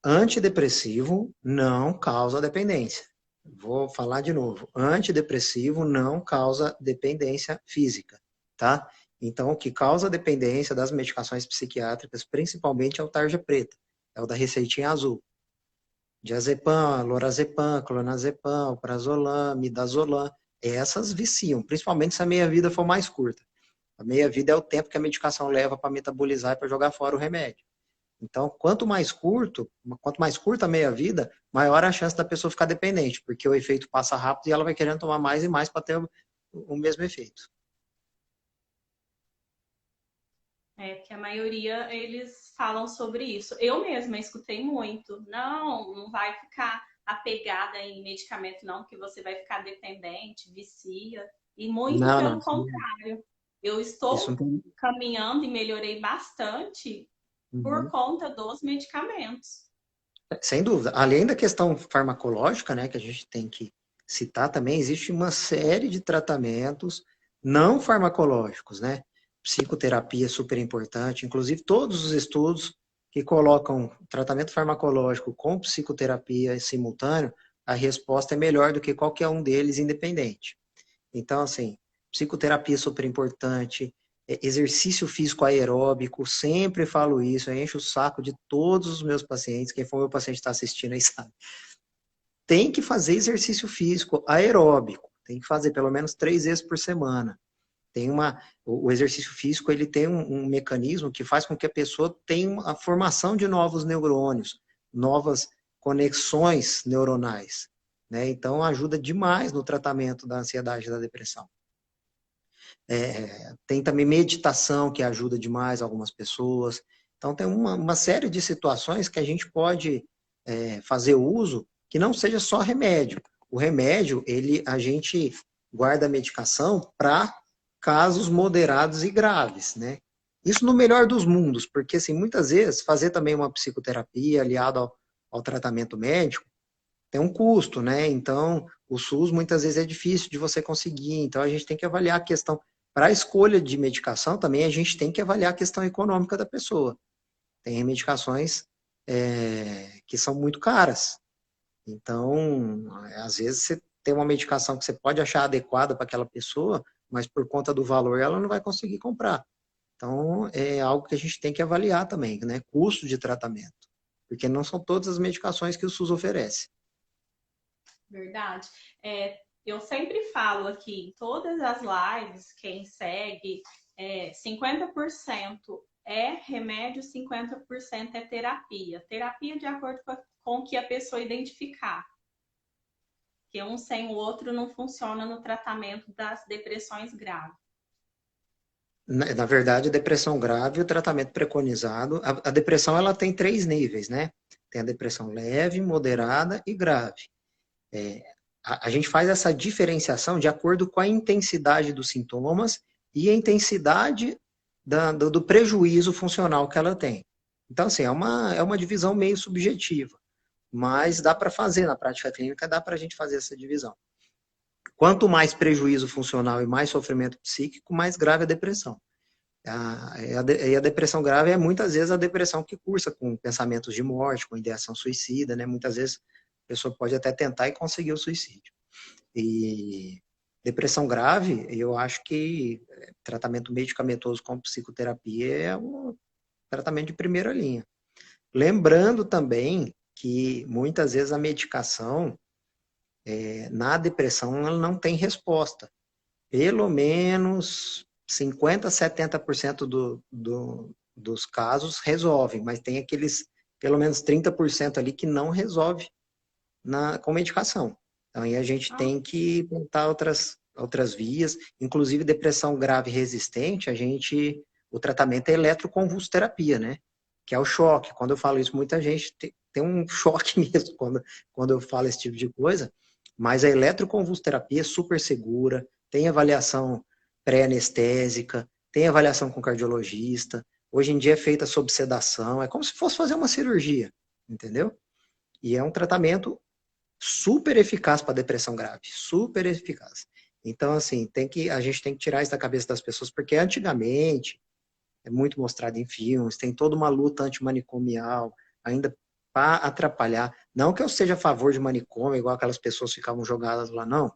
Antidepressivo não causa dependência. Vou falar de novo. Antidepressivo não causa dependência física, tá? Então, o que causa dependência das medicações psiquiátricas, principalmente, é o tarja preta. É o da receitinha azul. Diazepam, lorazepam, clonazepam, alprazolam, midazolam. Essas viciam, principalmente se a meia-vida for mais curta. A meia-vida é o tempo que a medicação leva para metabolizar e para jogar fora o remédio. Então, quanto mais curta a meia-vida, maior a chance da pessoa ficar dependente, porque o efeito passa rápido e ela vai querendo tomar mais e mais para ter o mesmo efeito. Que a maioria eles falam sobre isso. Eu mesma escutei muito. Não vai ficar apegada em medicamento, não, que você vai ficar dependente, vicia. E muito Não, pelo não. contrário. Eu Isso não estou tem. caminhando e melhorei bastante por Uhum. conta dos medicamentos. Sem dúvida. Além da questão farmacológica, né, que a gente tem que citar também, existe uma série de tratamentos não farmacológicos, né? Psicoterapia é super importante, inclusive todos os estudos que colocam tratamento farmacológico com psicoterapia simultâneo, a resposta é melhor do que qualquer um deles independente. Então, assim, psicoterapia é super importante, exercício físico aeróbico, sempre falo isso, eu encho o saco de todos os meus pacientes, quem for meu paciente está assistindo aí sabe. Tem que fazer exercício físico aeróbico, tem que fazer pelo menos 3 vezes por semana. O exercício físico ele tem um mecanismo que faz com que a pessoa tenha a formação de novos neurônios, novas conexões neuronais, né? Então ajuda demais no tratamento da ansiedade e da depressão. Tem também meditação que ajuda demais algumas pessoas. Então tem uma série de situações que a gente pode fazer uso que não seja só remédio. O remédio, a gente guarda a medicação para casos moderados e graves, né? Isso no melhor dos mundos, porque assim, muitas vezes fazer também uma psicoterapia aliado ao tratamento médico tem um custo, né? Então, o SUS muitas vezes é difícil de você conseguir, então a gente tem que avaliar a questão. Para a escolha de medicação também a gente tem que avaliar a questão econômica da pessoa. Tem medicações que são muito caras. Então, às vezes você tem uma medicação que você pode achar adequada para aquela pessoa, mas por conta do valor ela não vai conseguir comprar. Então, é algo que a gente tem que avaliar também, né? Custo de tratamento. Porque não são todas as medicações que o SUS oferece. Verdade. Eu sempre falo aqui, em todas as lives, quem segue, 50% é remédio, 50% é terapia. Terapia de acordo com o que a pessoa identificar. Porque um sem o outro não funciona no tratamento das depressões graves. Na verdade, a depressão grave, o tratamento preconizado, a depressão ela tem 3 níveis, né? Tem a depressão leve, moderada e grave. A gente faz essa diferenciação de acordo com a intensidade dos sintomas e a intensidade do prejuízo funcional que ela tem. Então, assim, é uma divisão meio subjetiva, mas dá para fazer na prática clínica, dá para a gente fazer essa divisão. Quanto mais prejuízo funcional e mais sofrimento psíquico, mais grave a depressão. E a depressão grave é muitas vezes a depressão que cursa com pensamentos de morte, com ideação suicida, né? Muitas vezes a pessoa pode até tentar e conseguir o suicídio. E depressão grave, eu acho que tratamento medicamentoso com psicoterapia é um tratamento de primeira linha. Lembrando também que muitas vezes a medicação na depressão ela não tem resposta. Pelo menos 50%, 70% dos casos resolvem, mas tem aqueles pelo menos 30% ali que não resolve com medicação. Então aí a gente tem que tentar outras vias, inclusive depressão grave resistente, o tratamento é eletroconvulsoterapia, né? Que é o choque. Quando eu falo isso, muita gente tem um choque mesmo quando eu falo esse tipo de coisa, mas a eletroconvulsoterapia é super segura, tem avaliação pré-anestésica, tem avaliação com cardiologista, hoje em dia é feita sob sedação, é como se fosse fazer uma cirurgia, entendeu? E é um tratamento super eficaz para depressão grave, super eficaz. Então, assim, a gente tem que tirar isso da cabeça das pessoas, porque antigamente, é muito mostrado em filmes, tem toda uma luta antimanicomial, ainda para atrapalhar. Não que eu seja a favor de manicômio, igual aquelas pessoas ficavam jogadas lá, não.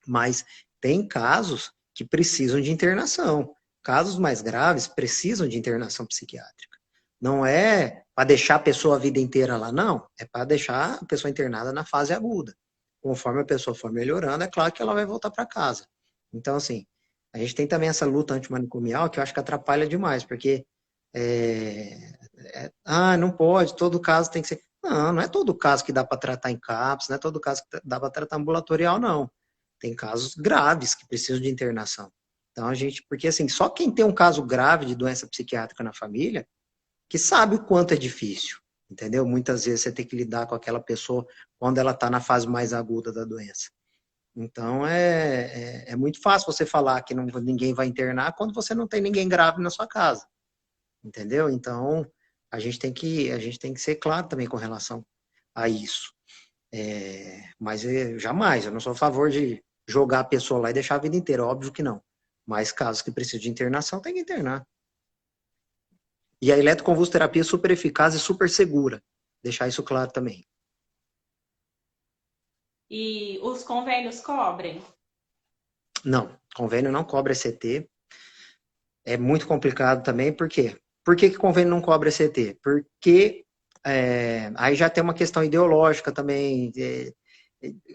Mas tem casos que precisam de internação. Casos mais graves precisam de internação psiquiátrica. Não é para deixar a pessoa a vida inteira lá, não. É para deixar a pessoa internada na fase aguda. Conforme a pessoa for melhorando, é claro que ela vai voltar para casa. Então, assim, a gente tem também essa luta antimanicomial que eu acho que atrapalha demais, porque não pode, todo caso tem que ser. Não, não é todo caso que dá para tratar em CAPS, não é todo caso que dá para tratar ambulatorial, não. Tem casos graves que precisam de internação. Então, porque assim, só quem tem um caso grave de doença psiquiátrica na família, que sabe o quanto é difícil, entendeu? Muitas vezes você tem que lidar com aquela pessoa quando ela está na fase mais aguda da doença. Então, é muito fácil você falar que ninguém vai internar quando você não tem ninguém grave na sua casa, entendeu? Então, a gente tem que ser claro também com relação a isso. Mas jamais, eu não sou a favor de jogar a pessoa lá e deixar a vida inteira, óbvio que não. Mas casos que precisam de internação, tem que internar. E a eletroconvulsoterapia é super eficaz e super segura. Deixar isso claro também. E os convênios cobrem? Não, convênio não cobra ECT. É muito complicado também, por quê? Por que convênio não cobra ECT? Porque aí já tem uma questão ideológica também,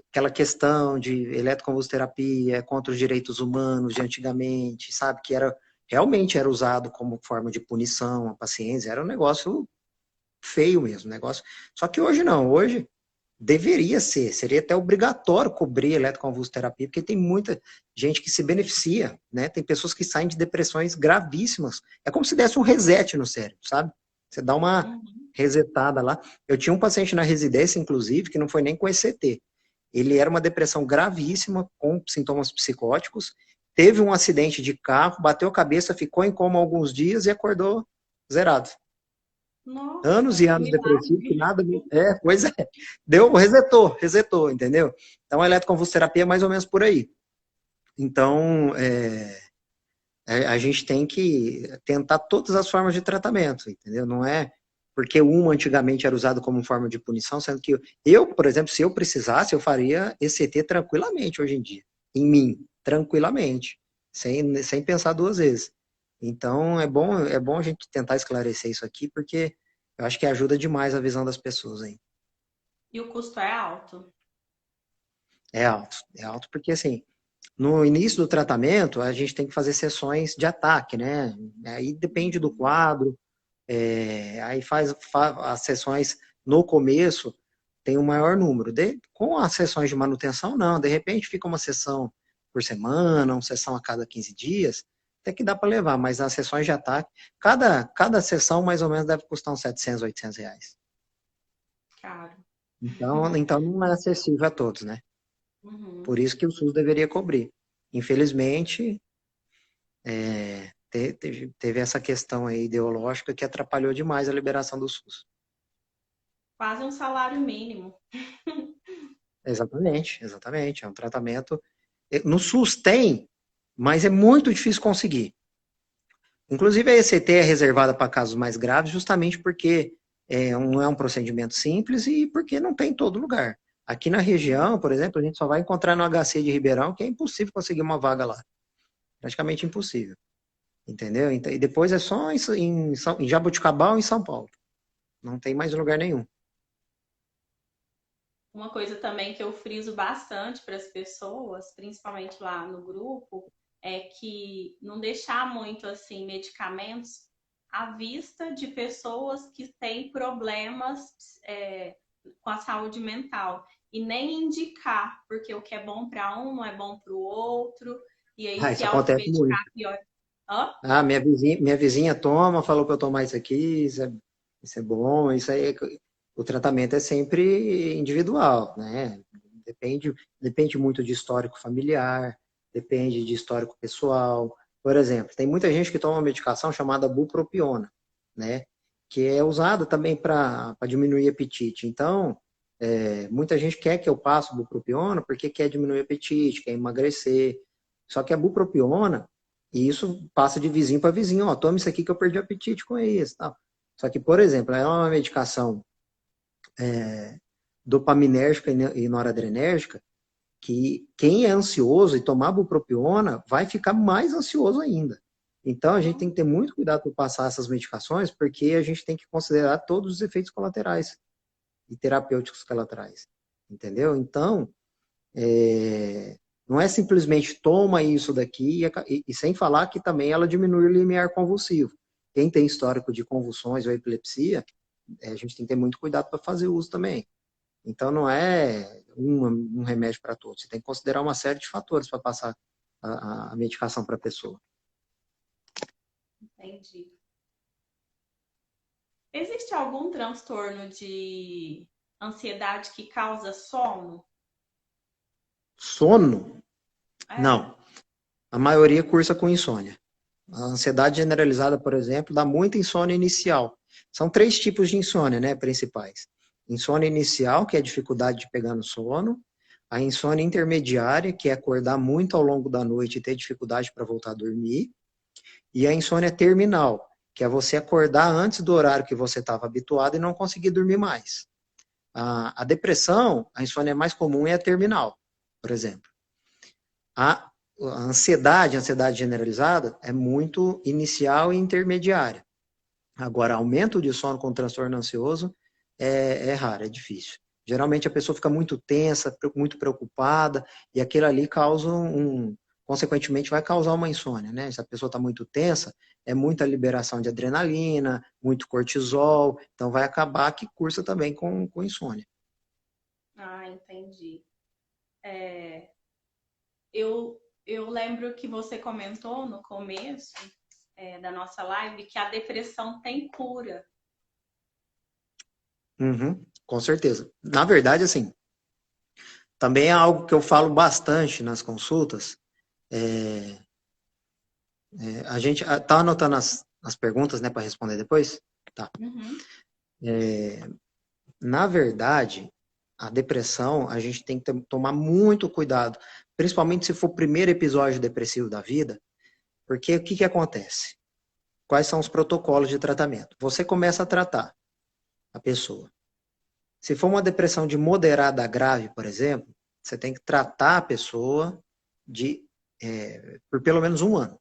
aquela questão de eletroconvulsoterapia contra os direitos humanos de antigamente, sabe? Que realmente era usado como forma de punição a pacientes, era um negócio feio mesmo, negócio. Só que hoje não, hoje seria até obrigatório cobrir eletroconvulsoterapia, porque tem muita gente que se beneficia, né? Tem pessoas que saem de depressões gravíssimas. É como se desse um reset no cérebro, sabe? Você dá uma resetada lá. Eu tinha um paciente na residência, inclusive, que não foi nem com ECT. Ele era uma depressão gravíssima, com sintomas psicóticos, teve um acidente de carro, bateu a cabeça, ficou em coma alguns dias e acordou zerado. Nossa, anos e anos depressivo, que nada. Pois é. Resetou, entendeu? Então a eletroconvulsoterapia é mais ou menos por aí. Então, a gente tem que tentar todas as formas de tratamento, entendeu? Não é porque uma antigamente era usado como forma de punição, sendo que eu, por exemplo, se eu precisasse, eu faria ECT tranquilamente hoje em dia. Em mim, tranquilamente. Sem pensar duas vezes. Então, é bom a gente tentar esclarecer isso aqui, porque eu acho que ajuda demais a visão das pessoas, hein? E o custo é alto? É alto porque assim, no início do tratamento, a gente tem que fazer sessões de ataque, né? Aí depende do quadro, aí faz as sessões no começo, tem um maior número. Com as sessões de manutenção, não. De repente fica uma sessão por semana, uma sessão a cada 15 dias, até que dá para levar, mas as sessões de ataque, cada sessão mais ou menos deve custar uns 700, 800 reais. Caro. Então não é acessível a todos, né? Por isso que o SUS deveria cobrir. Infelizmente, teve essa questão aí ideológica que atrapalhou demais a liberação do SUS. Quase um salário mínimo. Exatamente. É um tratamento. No SUS tem, mas é muito difícil conseguir. Inclusive, a ECT é reservada para casos mais graves, justamente porque não é um procedimento simples e porque não tem em todo lugar. Aqui na região, por exemplo, a gente só vai encontrar no HC de Ribeirão, que é impossível conseguir uma vaga lá. Praticamente impossível. Entendeu? E depois é só em Jaboticabal e em São Paulo. Não tem mais lugar nenhum. Uma coisa também que eu friso bastante para as pessoas, principalmente lá no grupo, é que não deixar muito assim medicamentos à vista de pessoas que têm problemas com a saúde mental. E nem indicar, porque o que é bom para um não é bom para o outro, e aí se Isso acontece automedicar muito. pior. Hã? Minha vizinha toma, falou para eu tomar isso aqui, isso é bom, isso aí. O tratamento é sempre individual, né? Depende muito de histórico familiar, depende de histórico pessoal. Por exemplo, tem muita gente que toma uma medicação chamada bupropiona, né? Que é usada também para diminuir apetite. Então, muita gente quer que eu passe bupropiona porque quer diminuir apetite, quer emagrecer. Só que a bupropiona, e isso passa de vizinho para vizinho, ó, toma isso aqui que eu perdi o apetite com isso, tal. Só que, por exemplo, é uma medicação dopaminérgica e noradrenérgica que quem é ansioso e tomar bupropiona vai ficar mais ansioso ainda. Então, a gente tem que ter muito cuidado para passar essas medicações, porque a gente tem que considerar todos os efeitos colaterais e terapêuticos que ela traz. Entendeu? Então, não é simplesmente toma isso daqui e sem falar que também ela diminui o limiar convulsivo. Quem tem histórico de convulsões ou epilepsia, a gente tem que ter muito cuidado para fazer uso também. Então, não é um remédio para todos. Você tem que considerar uma série de fatores para passar a medicação para a pessoa. Entendi. Existe algum transtorno de ansiedade que causa sono? Sono? É. Não. A maioria cursa com insônia. A ansiedade generalizada, por exemplo, dá muita insônia inicial. São 3 tipos de insônia, né, principais. Insônia inicial, que é a dificuldade de pegar no sono. A insônia intermediária, que é acordar muito ao longo da noite e ter dificuldade para voltar a dormir. E a insônia terminal, que é você acordar antes do horário que você estava habituado e não conseguir dormir mais. A depressão, a insônia mais comum é a terminal, por exemplo. A ansiedade generalizada, é muito inicial e intermediária. Agora, aumento de sono com transtorno ansioso é raro, é difícil. Geralmente a pessoa fica muito tensa, muito preocupada, e aquilo ali causa consequentemente vai causar uma insônia, né? Se a pessoa está muito tensa, é muita liberação de adrenalina, muito cortisol, então vai acabar que cursa também com insônia. Ah, entendi. É, eu lembro que você comentou no começo da nossa live que a depressão tem cura. Uhum, com certeza. Na verdade, assim, também é algo que eu falo bastante nas consultas. A gente tá anotando as perguntas, né, para responder depois? Tá. Uhum. Na verdade, a depressão, a gente tem que tomar muito cuidado, principalmente se for o primeiro episódio depressivo da vida, porque o que que acontece? Quais são os protocolos de tratamento? Você começa a tratar a pessoa. Se for uma depressão de moderada a grave, por exemplo, você tem que tratar a pessoa por pelo menos 1 ano.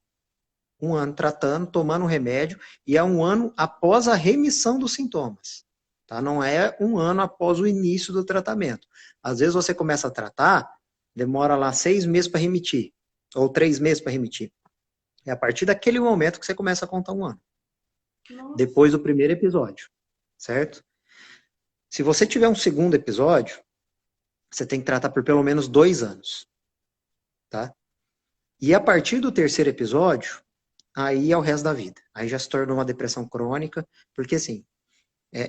1 ano tratando, tomando remédio, e é 1 ano após a remissão dos sintomas. Tá? Não é 1 ano após o início do tratamento. Às vezes você começa a tratar, demora lá 6 meses para remitir, ou 3 meses para remitir. É a partir daquele momento que você começa a contar 1 ano. Nossa. Depois do primeiro episódio, certo? Se você tiver um segundo episódio, você tem que tratar por pelo menos 2 anos. Tá? E a partir do terceiro episódio, aí é o resto da vida. Aí já se tornou uma depressão crônica, porque assim,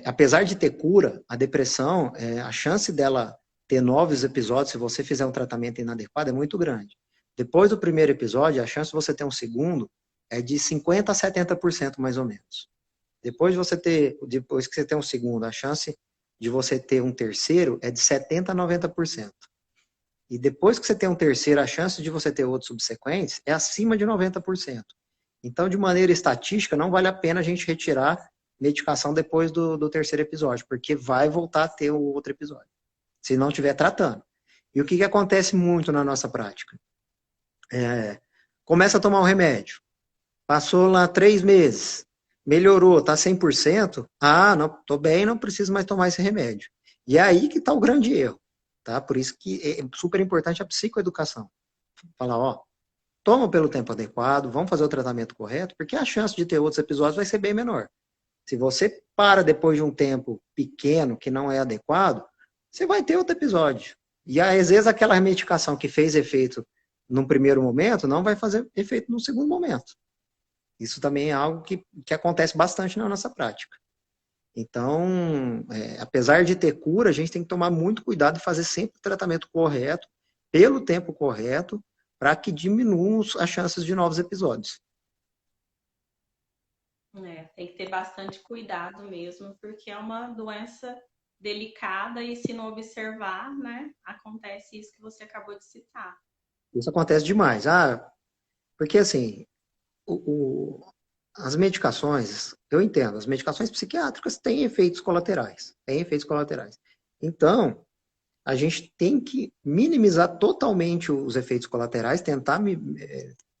apesar de ter cura, a depressão, a chance dela ter novos episódios, se você fizer um tratamento inadequado, é muito grande. Depois do primeiro episódio, a chance de você ter um segundo é de 50% a 70%, mais ou menos. Depois que você tem um segundo, a chance de você ter um terceiro é de 70% a 90%. E depois que você tem um terceiro, a chance de você ter outros subsequentes é acima de 90%. Então, de maneira estatística, não vale a pena a gente retirar medicação depois do terceiro episódio, porque vai voltar a ter o outro episódio, se não estiver tratando. E o que acontece muito na nossa prática? Começa a tomar o remédio, passou lá 3 meses, melhorou, tá 100%, não, tô bem, não preciso mais tomar esse remédio. E é aí que está o grande erro, tá? Por isso que é super importante a psicoeducação. Falar, ó, toma pelo tempo adequado, vamos fazer o tratamento correto, porque a chance de ter outros episódios vai ser bem menor. Se você para depois de um tempo pequeno, que não é adequado, você vai ter outro episódio. E às vezes aquela medicação que fez efeito num primeiro momento não vai fazer efeito no segundo momento. Isso também é algo que acontece bastante na nossa prática. Então, apesar de ter cura, a gente tem que tomar muito cuidado e fazer sempre o tratamento correto, pelo tempo correto, para que diminuam as chances de novos episódios. Tem que ter bastante cuidado mesmo, porque é uma doença delicada e se não observar, né, acontece isso que você acabou de citar. Isso acontece demais. Porque assim, as medicações, eu entendo, as medicações psiquiátricas têm efeitos colaterais. Então, a gente tem que minimizar totalmente os efeitos colaterais, tentar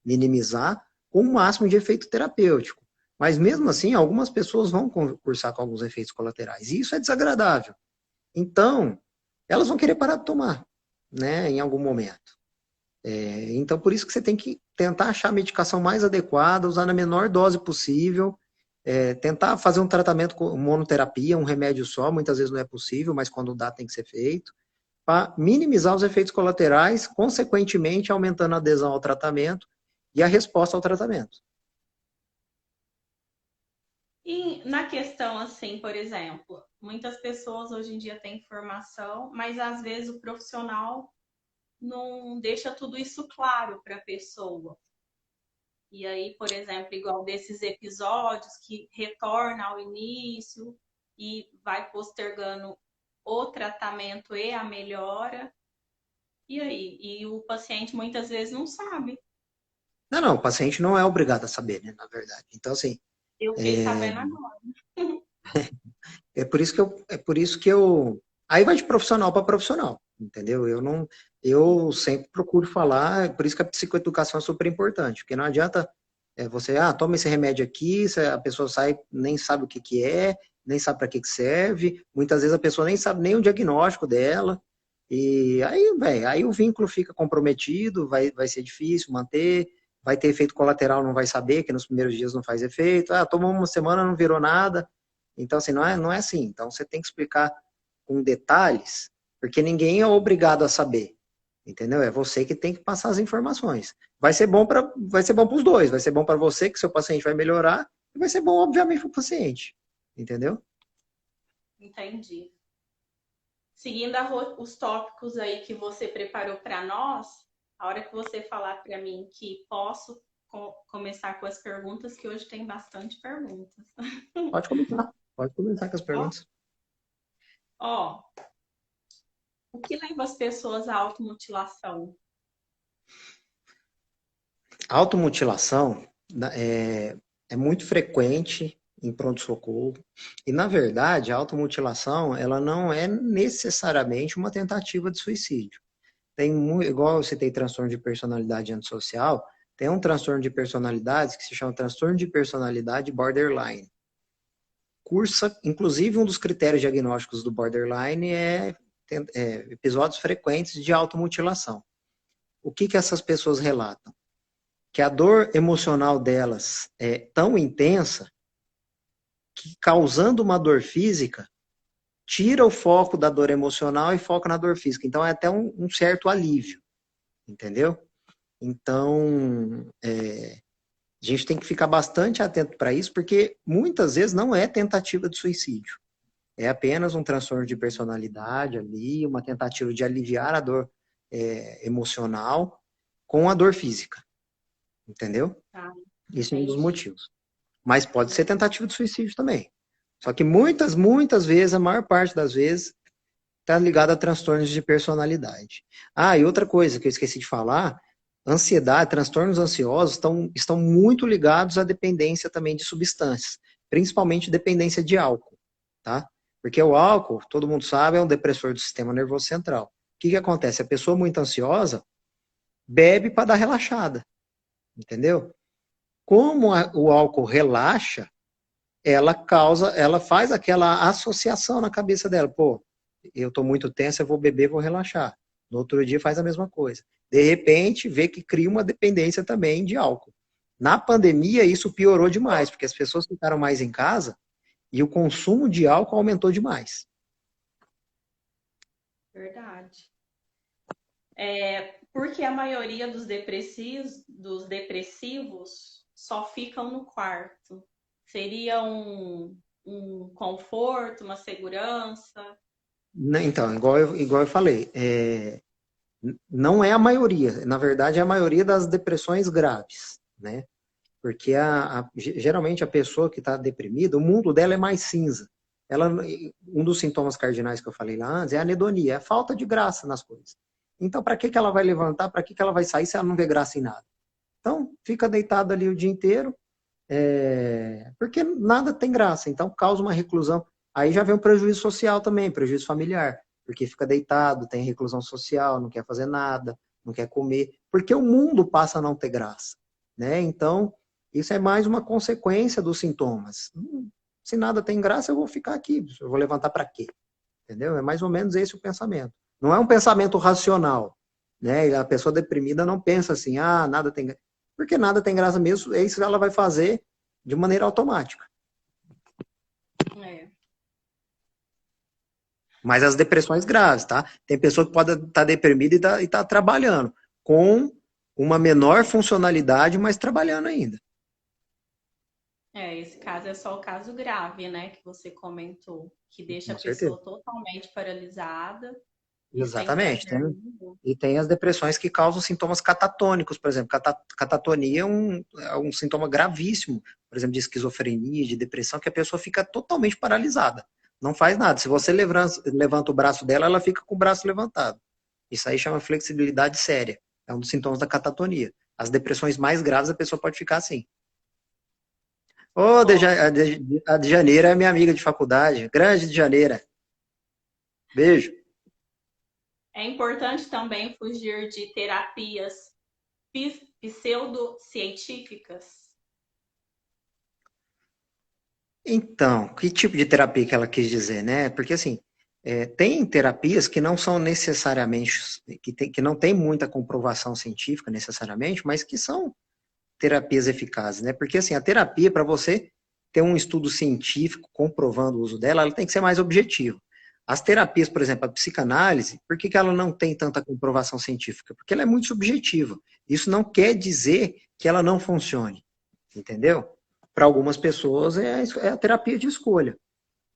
minimizar com o máximo de efeito terapêutico. Mas mesmo assim, algumas pessoas vão cursar com alguns efeitos colaterais. E isso é desagradável. Então, elas vão querer parar de tomar, né, em algum momento. Então, por isso que você tem que tentar achar a medicação mais adequada, usar na menor dose possível, tentar fazer um tratamento com monoterapia, um remédio só, muitas vezes não é possível, mas quando dá tem que ser feito, para minimizar os efeitos colaterais, consequentemente aumentando a adesão ao tratamento e a resposta ao tratamento. E na questão, assim, por exemplo, muitas pessoas hoje em dia têm informação, mas às vezes o profissional não deixa tudo isso claro para a pessoa. E aí, por exemplo, igual desses episódios que retorna ao início e vai postergando o tratamento e a melhora. E aí? E o paciente muitas vezes não sabe. Não, o paciente não é obrigado a saber, né, na verdade. Então, assim, Eu fiquei sabendo agora. é por isso que eu aí vai de profissional para profissional, entendeu? Eu sempre procuro falar, é por isso que a psicoeducação é super importante, porque não adianta você, toma esse remédio aqui, a pessoa sai, nem sabe o que é, nem sabe para que serve, muitas vezes a pessoa nem sabe nem o diagnóstico dela, e aí, aí o vínculo fica comprometido, vai ser difícil manter, vai ter efeito colateral, não vai saber, que nos primeiros dias não faz efeito, tomou uma semana, não virou nada. Então, assim, não é assim. Então, você tem que explicar com detalhes, porque ninguém é obrigado a saber, entendeu? É você que tem que passar as informações. Vai ser bom para os dois. Vai ser bom para você, que seu paciente vai melhorar, e vai ser bom, obviamente, para o paciente, entendeu? Entendi. Seguindo os tópicos aí que você preparou para nós, a hora que você falar para mim que posso começar com as perguntas, que hoje tem bastante perguntas. Pode começar com as perguntas. O que leva as pessoas à automutilação? A automutilação é muito frequente em pronto-socorro. E, na verdade, a automutilação ela não é necessariamente uma tentativa de suicídio. Igual eu citei transtorno de personalidade antissocial, tem um transtorno de personalidade que se chama transtorno de personalidade borderline. Inclusive, um dos critérios diagnósticos do borderline é episódios frequentes de automutilação. O que essas pessoas relatam? Que a dor emocional delas é tão intensa que, causando uma dor física, tira o foco da dor emocional e foca na dor física. Então, é até um certo alívio, entendeu? Então, a gente tem que ficar bastante atento para isso, porque muitas vezes não é tentativa de suicídio. É apenas um transtorno de personalidade ali, uma tentativa de aliviar a dor emocional com a dor física. Entendeu? Esse é um dos motivos. Mas pode ser tentativa de suicídio também. Só que muitas vezes, a maior parte das vezes, está ligado a transtornos de personalidade. E outra coisa que eu esqueci de falar, ansiedade, transtornos ansiosos estão muito ligados à dependência também de substâncias. principalmente dependência de álcool, tá? Porque o álcool, todo mundo sabe, é um depressor do sistema nervoso central. O que que acontece? A pessoa muito ansiosa bebe para dar relaxada, entendeu? Como o álcool relaxa, ela faz aquela associação na cabeça dela. Pô, eu estou muito tenso, eu vou beber, vou relaxar. No outro dia faz a mesma coisa. De repente, vê que cria uma dependência também de álcool. Na pandemia, isso piorou demais, porque as pessoas ficaram mais em casa e o consumo de álcool aumentou demais. Verdade. Porque a maioria dos depressivos só ficam no quarto. Seria um conforto, uma segurança? Né, então, igual eu falei, não é a maioria. Na verdade, é a maioria das depressões graves, né? Porque geralmente a pessoa que está deprimida, o mundo dela é mais cinza. Ela, um dos sintomas cardinais que eu falei lá antes é a anedonia, é a falta de graça nas coisas. Então, para que que ela vai levantar? Para que que ela vai sair se ela não vê graça em nada? Então, fica deitada ali o dia inteiro, porque nada tem graça. Então, causa uma reclusão. Aí já vem um prejuízo social também, prejuízo familiar, porque fica deitado, tem reclusão social, não quer fazer nada, não quer comer, porque o mundo passa a não ter graça, né? Então, isso é mais uma consequência dos sintomas. Se nada tem graça, eu vou ficar aqui, eu vou levantar para quê? Entendeu? É mais ou menos esse o pensamento. Não é um pensamento racional, né? A pessoa deprimida não pensa assim, nada tem graça. Porque nada tem graça mesmo, é isso que ela vai fazer de maneira automática. É. Mas as depressões graves, tá? Tem pessoa que pode estar deprimida e tá trabalhando com uma menor funcionalidade, mas trabalhando ainda. Esse caso é só o caso grave, né, que você comentou, que deixa a Com certeza. pessoa totalmente paralisada e sem Exatamente. prazer nenhum. E tem as depressões que causam sintomas catatônicos, por exemplo. Catatonia é um sintoma gravíssimo, por exemplo, de esquizofrenia, de depressão, que a pessoa fica totalmente paralisada. Não faz nada. Se você levanta o braço dela, ela fica com o braço levantado. Isso aí chama flexibilidade séria. É um dos sintomas da catatonia. As depressões mais graves, a pessoa pode ficar assim. Ô, Nossa, a de Janeira é minha amiga de faculdade. Grande de Janeira. Beijo. é importante também fugir de terapias pseudocientíficas. Então, que tipo de terapia que ela quis dizer, né? Porque assim, tem terapias que não são necessariamente, que não tem muita comprovação científica necessariamente, mas que são terapias eficazes, né? Porque assim, a terapia, para você ter um estudo científico comprovando o uso dela, ela tem que ser mais objetiva. As terapias, por exemplo, a psicanálise, por que que ela não tem tanta comprovação científica? Porque ela é muito subjetiva. Isso não quer dizer que ela não funcione, entendeu? Para algumas pessoas é a terapia de escolha.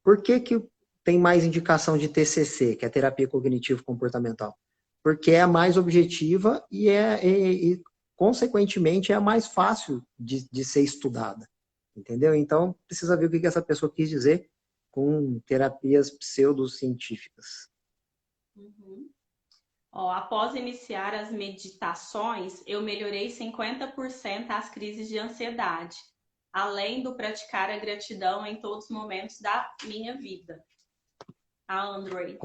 Por que que tem mais indicação de TCC, que é a terapia cognitivo-comportamental? Porque é a mais objetiva e consequentemente, é a mais fácil de ser estudada. Entendeu? Então, precisa ver o que que essa pessoa quis dizer com terapias pseudocientíficas. Uhum. Após iniciar as meditações, eu melhorei 50% as crises de ansiedade, além do praticar a gratidão em todos os momentos da minha vida. A Android.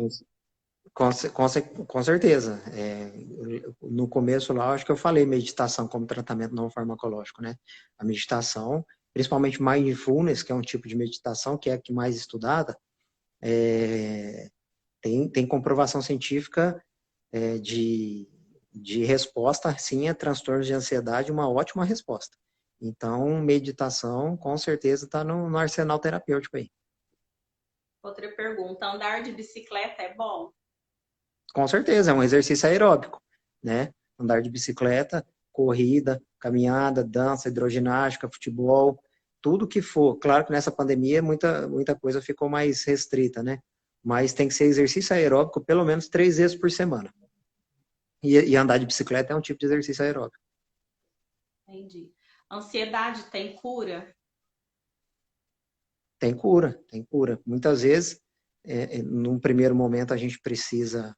Com certeza. No começo lá, acho que eu falei meditação como tratamento não farmacológico, né? A meditação, principalmente mindfulness, que é um tipo de meditação que é a que mais estudada, tem comprovação científica de resposta, sim, a transtornos de ansiedade, uma ótima resposta. Então, meditação, com certeza, está no arsenal terapêutico aí. Outra pergunta: andar de bicicleta é bom? Com certeza, é um exercício aeróbico, né? Andar de bicicleta, corrida, caminhada, dança, hidroginástica, futebol, tudo que for. Claro que nessa pandemia muita coisa ficou mais restrita, né? Mas tem que ser exercício aeróbico pelo menos 3 vezes por semana. E andar de bicicleta é um tipo de exercício aeróbico. Entendi. Ansiedade tem cura? Tem cura, tem cura. Muitas vezes, num primeiro momento, a gente precisa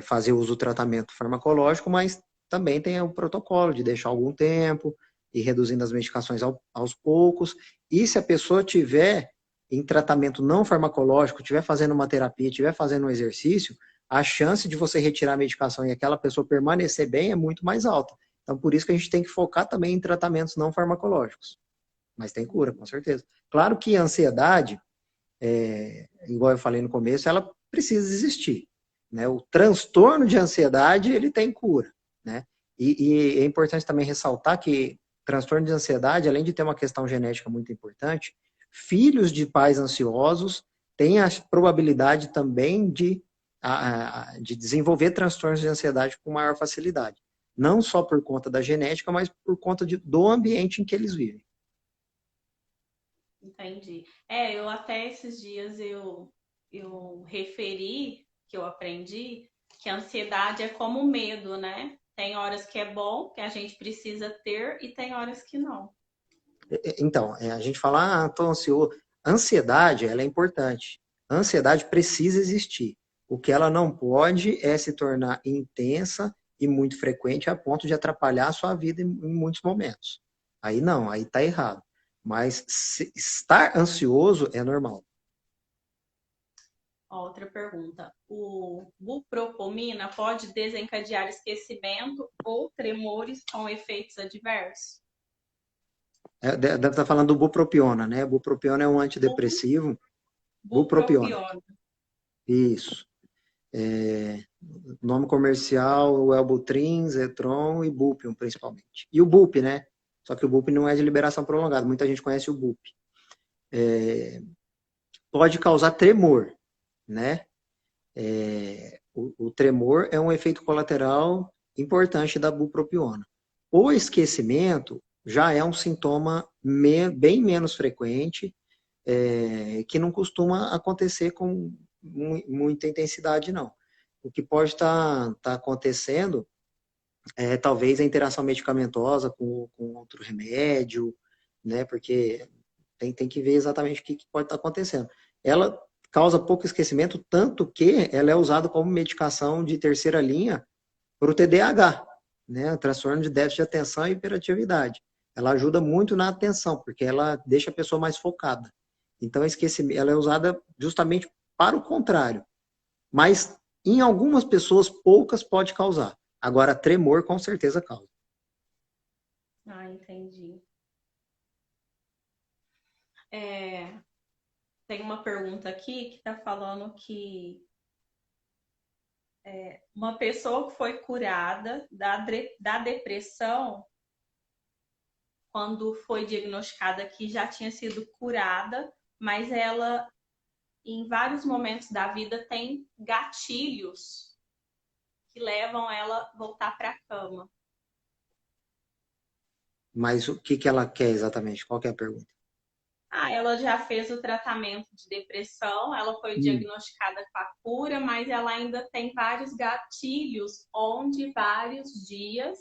fazer uso do tratamento farmacológico, mas também tem o protocolo de deixar algum tempo, ir reduzindo as medicações aos poucos. E se a pessoa tiver em tratamento não farmacológico, estiver fazendo uma terapia, estiver fazendo um exercício, a chance de você retirar a medicação e aquela pessoa permanecer bem é muito mais alta. Então, por isso que a gente tem que focar também em tratamentos não farmacológicos. Mas tem cura, com certeza. Claro que a ansiedade, igual eu falei no começo, ela precisa existir. Né? O transtorno de ansiedade, ele tem cura. Né? E é importante também ressaltar que transtorno de ansiedade, além de ter uma questão genética muito importante, filhos de pais ansiosos têm a probabilidade também de desenvolver transtornos de ansiedade com maior facilidade. Não só por conta da genética, mas por conta do ambiente em que eles vivem. Entendi. Eu até esses dias eu referi, que eu aprendi, que a ansiedade é como medo, né? Tem horas que é bom, que a gente precisa ter, e tem horas que não. Então, a gente fala, tô ansioso. Ansiedade, ela é importante. A ansiedade precisa existir. O que ela não pode é se tornar intensa e muito frequente a ponto de atrapalhar a sua vida em muitos momentos. Aí não, aí tá errado. Mas estar ansioso é normal. Outra pergunta. O bupropomina pode desencadear esquecimento ou tremores com efeitos adversos? Deve estar falando do bupropiona, né? Bupropiona é um antidepressivo. Bupropiona. Bupropiona. Isso. Nome comercial, o Wellbutrin, Zetron e Bupium, principalmente. E o Bup, né? Só que o Bup não é de liberação prolongada. Muita gente conhece o Bup. Pode causar tremor, né? O tremor é um efeito colateral importante da bupropiona. O esquecimento já é um sintoma bem menos frequente, que não costuma acontecer com muita intensidade, não. O que pode estar acontecendo é talvez a interação medicamentosa com outro remédio, né? Porque tem que ver exatamente o que pode estar acontecendo. Ela causa pouco esquecimento, tanto que ela é usada como medicação de terceira linha para o TDAH, né? Transtorno de déficit de atenção e hiperatividade. Ela ajuda muito na atenção, porque ela deixa a pessoa mais focada. Então, ela é usada justamente para o contrário. Mas, em algumas pessoas, poucas pode causar. Agora, tremor, com certeza causa. Entendi. Tem uma pergunta aqui que está falando que uma pessoa que foi curada da depressão, quando foi diagnosticada que já tinha sido curada, mas ela, em vários momentos da vida, tem gatilhos que levam ela a voltar para a cama. Mas o que ela quer exatamente? Qual que é a pergunta? Ela já fez o tratamento de depressão, ela foi diagnosticada com a cura, mas ela ainda tem vários gatilhos, onde vários dias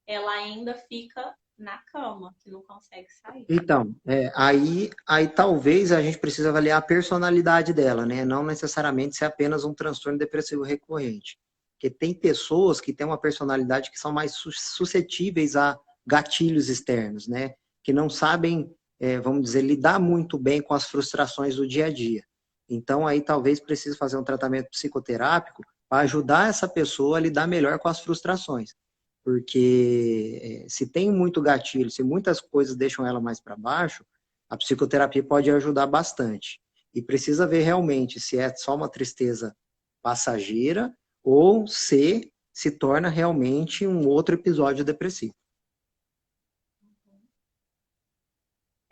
ela ainda fica na cama, que não consegue sair. Então, aí talvez a gente precise avaliar a personalidade dela, né? Não necessariamente ser apenas um transtorno depressivo recorrente. Porque tem pessoas que têm uma personalidade que são mais suscetíveis a gatilhos externos, né? Que não sabem, vamos dizer, lidar muito bem com as frustrações do dia a dia. Então, aí talvez precise fazer um tratamento psicoterápico para ajudar essa pessoa a lidar melhor com as frustrações. Porque se tem muito gatilho, se muitas coisas deixam ela mais para baixo, a psicoterapia pode ajudar bastante. E precisa ver realmente se é só uma tristeza passageira ou se torna realmente um outro episódio depressivo.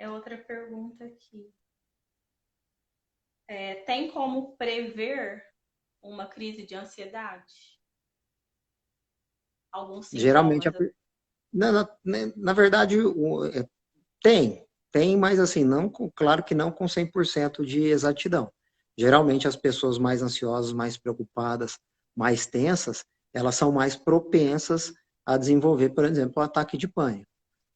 Outra pergunta aqui. Tem como prever uma crise de ansiedade? Alguns sintomas? Geralmente, na verdade, tem, mas assim, não, claro que não com 100% de exatidão. Geralmente as pessoas mais ansiosas, mais preocupadas, mais tensas, elas são mais propensas a desenvolver, por exemplo, o ataque de pânico,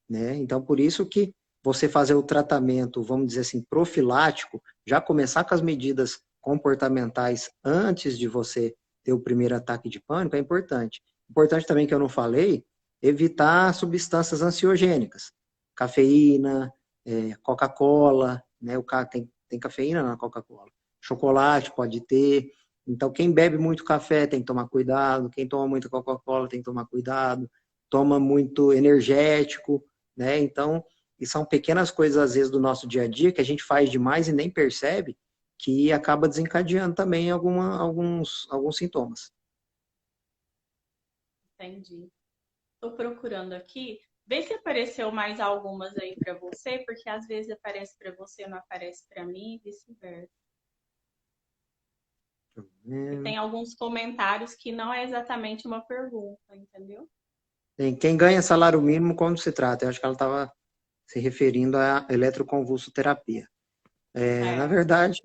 né? Então, por isso que você fazer o tratamento, vamos dizer assim, profilático, já começar com as medidas comportamentais antes de você ter o primeiro ataque de pânico é importante. Importante também que eu não falei, evitar substâncias ansiogênicas, cafeína, Coca-Cola, né? Tem cafeína na Coca-Cola. Chocolate pode ter. Então, quem bebe muito café tem que tomar cuidado, quem toma muito Coca-Cola tem que tomar cuidado, toma muito energético, né? Então, e são pequenas coisas, às vezes, do nosso dia a dia que a gente faz demais e nem percebe, que acaba desencadeando também alguns sintomas. Entendi. Tô procurando aqui. Vê se apareceu mais algumas aí para você, porque às vezes aparece para você, não aparece para mim e vice-versa. E tem alguns comentários que não é exatamente uma pergunta, entendeu? Tem quem ganha salário mínimo quando se trata. Eu acho que ela estava se referindo à eletroconvulsoterapia. Na É. verdade,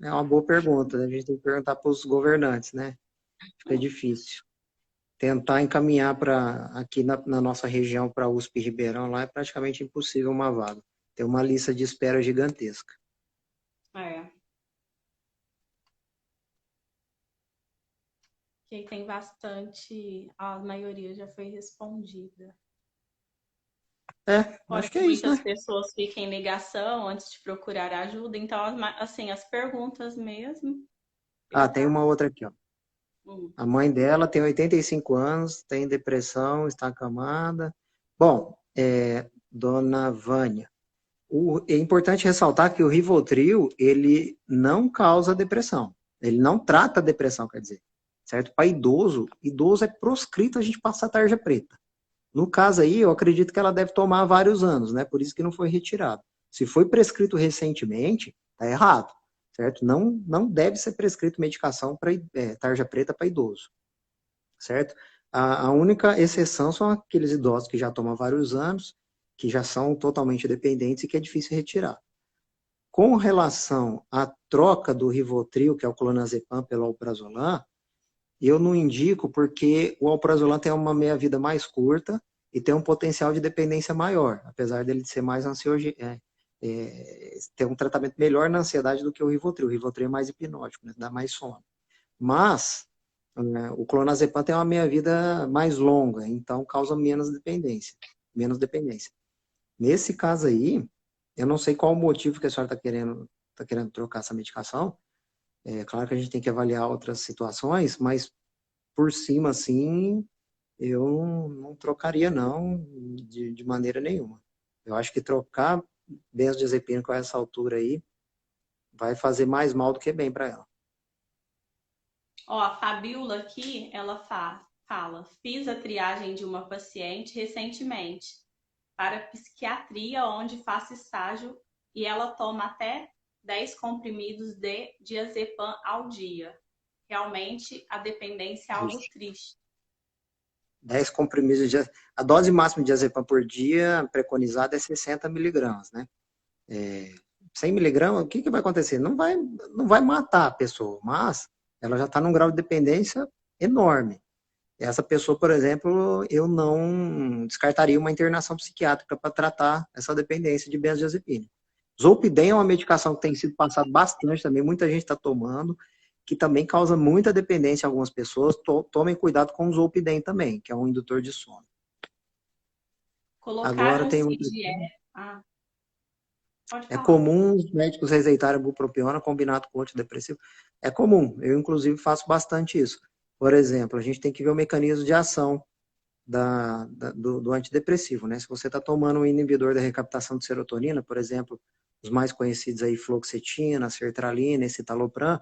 é uma boa pergunta. A gente tem que perguntar para os governantes, né? Fica difícil. Tentar encaminhar para aqui na nossa região, para a USP Ribeirão, lá é praticamente impossível uma vaga. Tem uma lista de espera gigantesca. É. Que tem bastante, a maioria já foi respondida. Fora Acho que que é isso, muitas né? pessoas ficam em negação antes de procurar ajuda, então, assim, as perguntas mesmo, eu Tem já. uma outra aqui, ó. Hum. A mãe dela tem 85 anos, tem depressão, está acamada. Bom, dona Vânia, é importante ressaltar que o Rivotril, ele não causa depressão. Ele não trata a depressão, quer dizer. Certo? Para idoso é proscrito a gente passar tarja preta. No caso aí, eu acredito que ela deve tomar há vários anos, né? Por isso que não foi retirado. Se foi prescrito recentemente, tá errado, certo? Não deve ser prescrito medicação para tarja preta para idoso, certo? A única exceção são aqueles idosos que já tomam há vários anos, que já são totalmente dependentes e que é difícil retirar. Com relação à troca do Rivotril, que é o clonazepam, pelo alprazolam, eu não indico porque o alprazolam tem uma meia-vida mais curta e tem um potencial de dependência maior, apesar dele ser mais ter um tratamento melhor na ansiedade do que o Rivotril. O Rivotril é mais hipnótico, né? Dá mais sono. Mas o clonazepam tem uma meia-vida mais longa, então causa menos dependência. Menos dependência. Nesse caso aí, eu não sei qual o motivo que a senhora tá querendo trocar essa medicação. É claro que a gente tem que avaliar outras situações, mas por cima, assim, eu não trocaria, não, de maneira nenhuma. Eu acho que trocar benzodiazepina com essa altura aí vai fazer mais mal do que bem para ela. Ó, a Fabiola aqui, ela fala, fiz a triagem de uma paciente recentemente para psiquiatria, onde faço estágio, e ela toma até 10 comprimidos de diazepam ao dia. Realmente, a dependência é algo triste. 10 comprimidos a dose máxima de diazepam por dia preconizada é 60 miligramas, né? 100 miligramas, o que vai acontecer? Não vai matar a pessoa, mas ela já está num grau de dependência enorme. Essa pessoa, por exemplo, eu não descartaria uma internação psiquiátrica para tratar essa dependência de benzodiazepina. Zolpidem é uma medicação que tem sido passada bastante também, muita gente está tomando, que também causa muita dependência em algumas pessoas. Tomem cuidado com o Zolpidem também, que é um indutor de sono. Colocar Agora um tem CDF. Ah, pode É falar. comum os médicos receitarem bupropiona combinado com antidepressivo. É comum, eu inclusive faço bastante isso. Por exemplo, a gente tem que ver o mecanismo de ação do antidepressivo, né? Se você está tomando um inibidor da recaptação de serotonina, por exemplo, os mais conhecidos aí, fluoxetina, sertralina, escitalopram,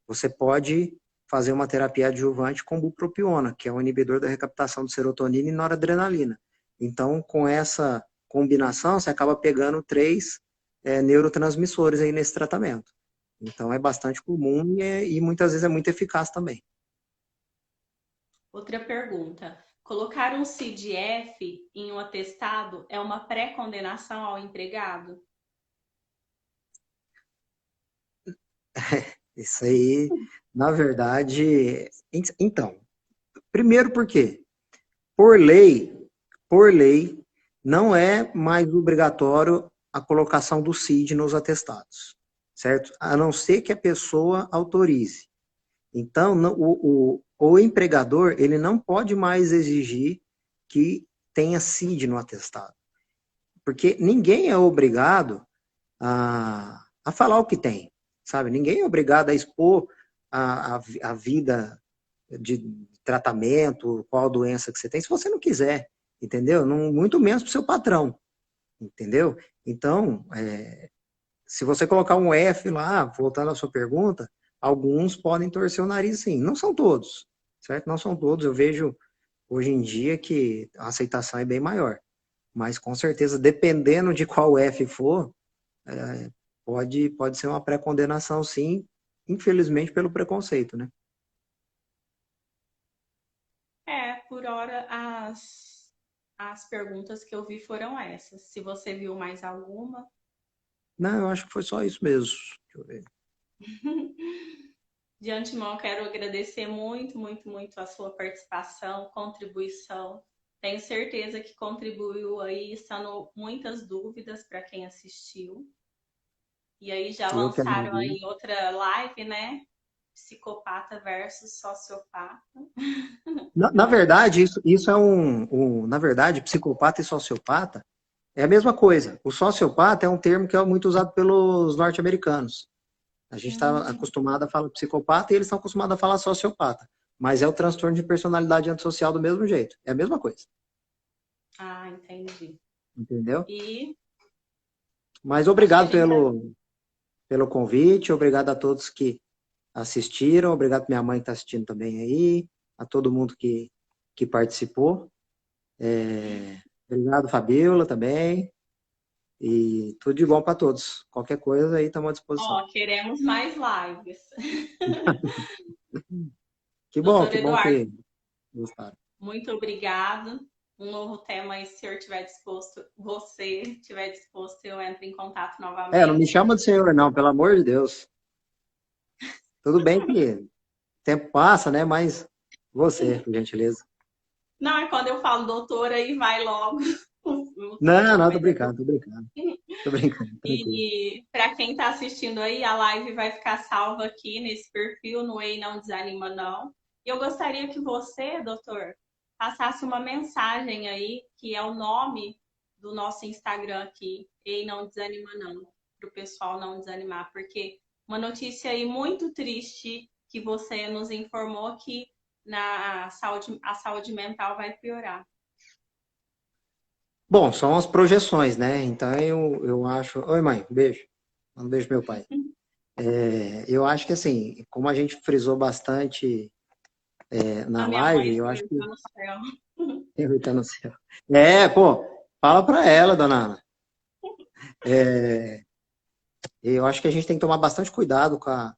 você pode fazer uma terapia adjuvante com bupropiona, que é um inibidor da recaptação de serotonina e noradrenalina. Então, com essa combinação, você acaba pegando três neurotransmissores aí nesse tratamento. Então, é bastante comum e muitas vezes é muito eficaz também. Outra pergunta. Colocar um CDF em um atestado é uma pré-condenação ao empregado? Isso aí, na verdade, então, primeiro por quê? Por lei, não é mais obrigatório a colocação do CID nos atestados, certo? A não ser que a pessoa autorize. Então, o empregador, ele não pode mais exigir que tenha CID no atestado. Porque ninguém é obrigado a falar o que tem, sabe? Ninguém é obrigado a expor a vida de tratamento, qual doença que você tem, se você não quiser, entendeu? Não, muito menos para o seu patrão, entendeu? Então, se você colocar um F lá, voltando à sua pergunta, alguns podem torcer o nariz sim. Não são todos, certo? Não são todos. Eu vejo hoje em dia que a aceitação é bem maior. Mas com certeza, dependendo de qual F for, pode ser uma pré-condenação sim, infelizmente pelo preconceito, né? Por hora as perguntas que eu vi foram essas. Se você viu mais alguma. Não, eu acho que foi só isso mesmo. Deixa eu ver. De antemão, quero agradecer muito, muito, muito a sua participação, contribuição. Tenho certeza que contribuiu aí, sanou muitas dúvidas para quem assistiu. E aí já Eu que lançaram agradeço. aí outra live, né? Psicopata versus sociopata. Na verdade, isso é na verdade, psicopata e sociopata é a mesma coisa. O sociopata é um termo que é muito usado pelos norte-americanos. A gente está Hum, acostumado a falar psicopata e eles estão acostumados a falar sociopata. Mas é o transtorno de personalidade antissocial do mesmo jeito. É a mesma coisa. entendi. Entendeu? E Mas acho que a obrigado gente pelo convite, obrigado a todos que assistiram, obrigado minha mãe que está assistindo também aí, a todo mundo que participou. Obrigado, Fabiola, também. E tudo de bom para todos. Qualquer coisa aí estamos à disposição. queremos mais lives. Que Doutor bom Eduardo, que gostaram. muito obrigado. Um novo tema aí, se o senhor tiver disposto, você estiver disposto, eu entro em contato Não me novamente. chama de senhor, não, pelo amor de Deus. Tudo bem que o tempo passa, né? Mas você, por gentileza. Não, é quando eu falo doutor, aí vai logo o Não, título, não, tô mas é brincando, tô brincando. Tô brincando, tranquilo. E para quem está assistindo aí, a live vai ficar salva aqui nesse perfil, no Ei Não Desanima Não. E eu gostaria que você, doutor, passasse uma mensagem aí, que é o nome do nosso Instagram aqui, Ei Não Desanima Não, para o pessoal não desanimar, porque uma notícia aí muito triste que você nos informou que a saúde mental vai piorar. Bom, são as projeções, né? Então eu acho. Oi, mãe, um beijo. Um beijo, pro meu pai. Eu acho que assim, como a gente frisou bastante A na minha mãe live, eu acho foi que. no céu. Tá no céu. Pô, fala pra ela, dona Ana. Eu acho que a gente tem que tomar bastante cuidado com a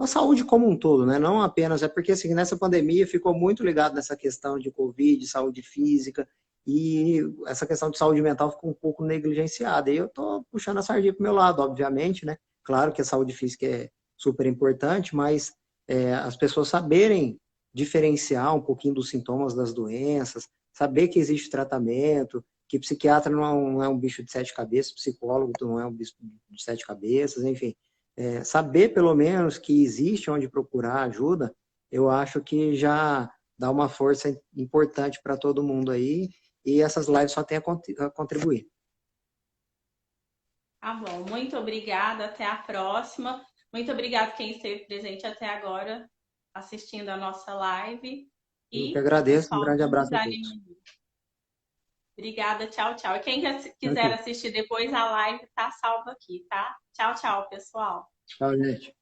saúde como um todo, né? Não apenas, é porque assim, nessa pandemia ficou muito ligado nessa questão de Covid, saúde física, e essa questão de saúde mental ficou um pouco negligenciada. E eu tô puxando a sardinha pro meu lado, obviamente, né? Claro que a saúde física é super importante, mas as pessoas saberem diferenciar um pouquinho dos sintomas das doenças, saber que existe tratamento, que psiquiatra não é um bicho de sete cabeças, psicólogo não é um bicho de sete cabeças, enfim. Saber pelo menos que existe onde procurar ajuda, eu acho que já dá uma força importante para todo mundo aí, e essas lives só tem a contribuir. Tá bom, muito obrigada, até a próxima. Muito obrigada quem esteve presente até agora assistindo a nossa live. Eu que E, agradeço, um pessoal, grande não abraço a todos. desanime. Obrigada, tchau, tchau. E quem quiser Tranquilo. assistir depois a live, tá salva aqui, tá? Tchau, tchau, pessoal. Tchau, gente.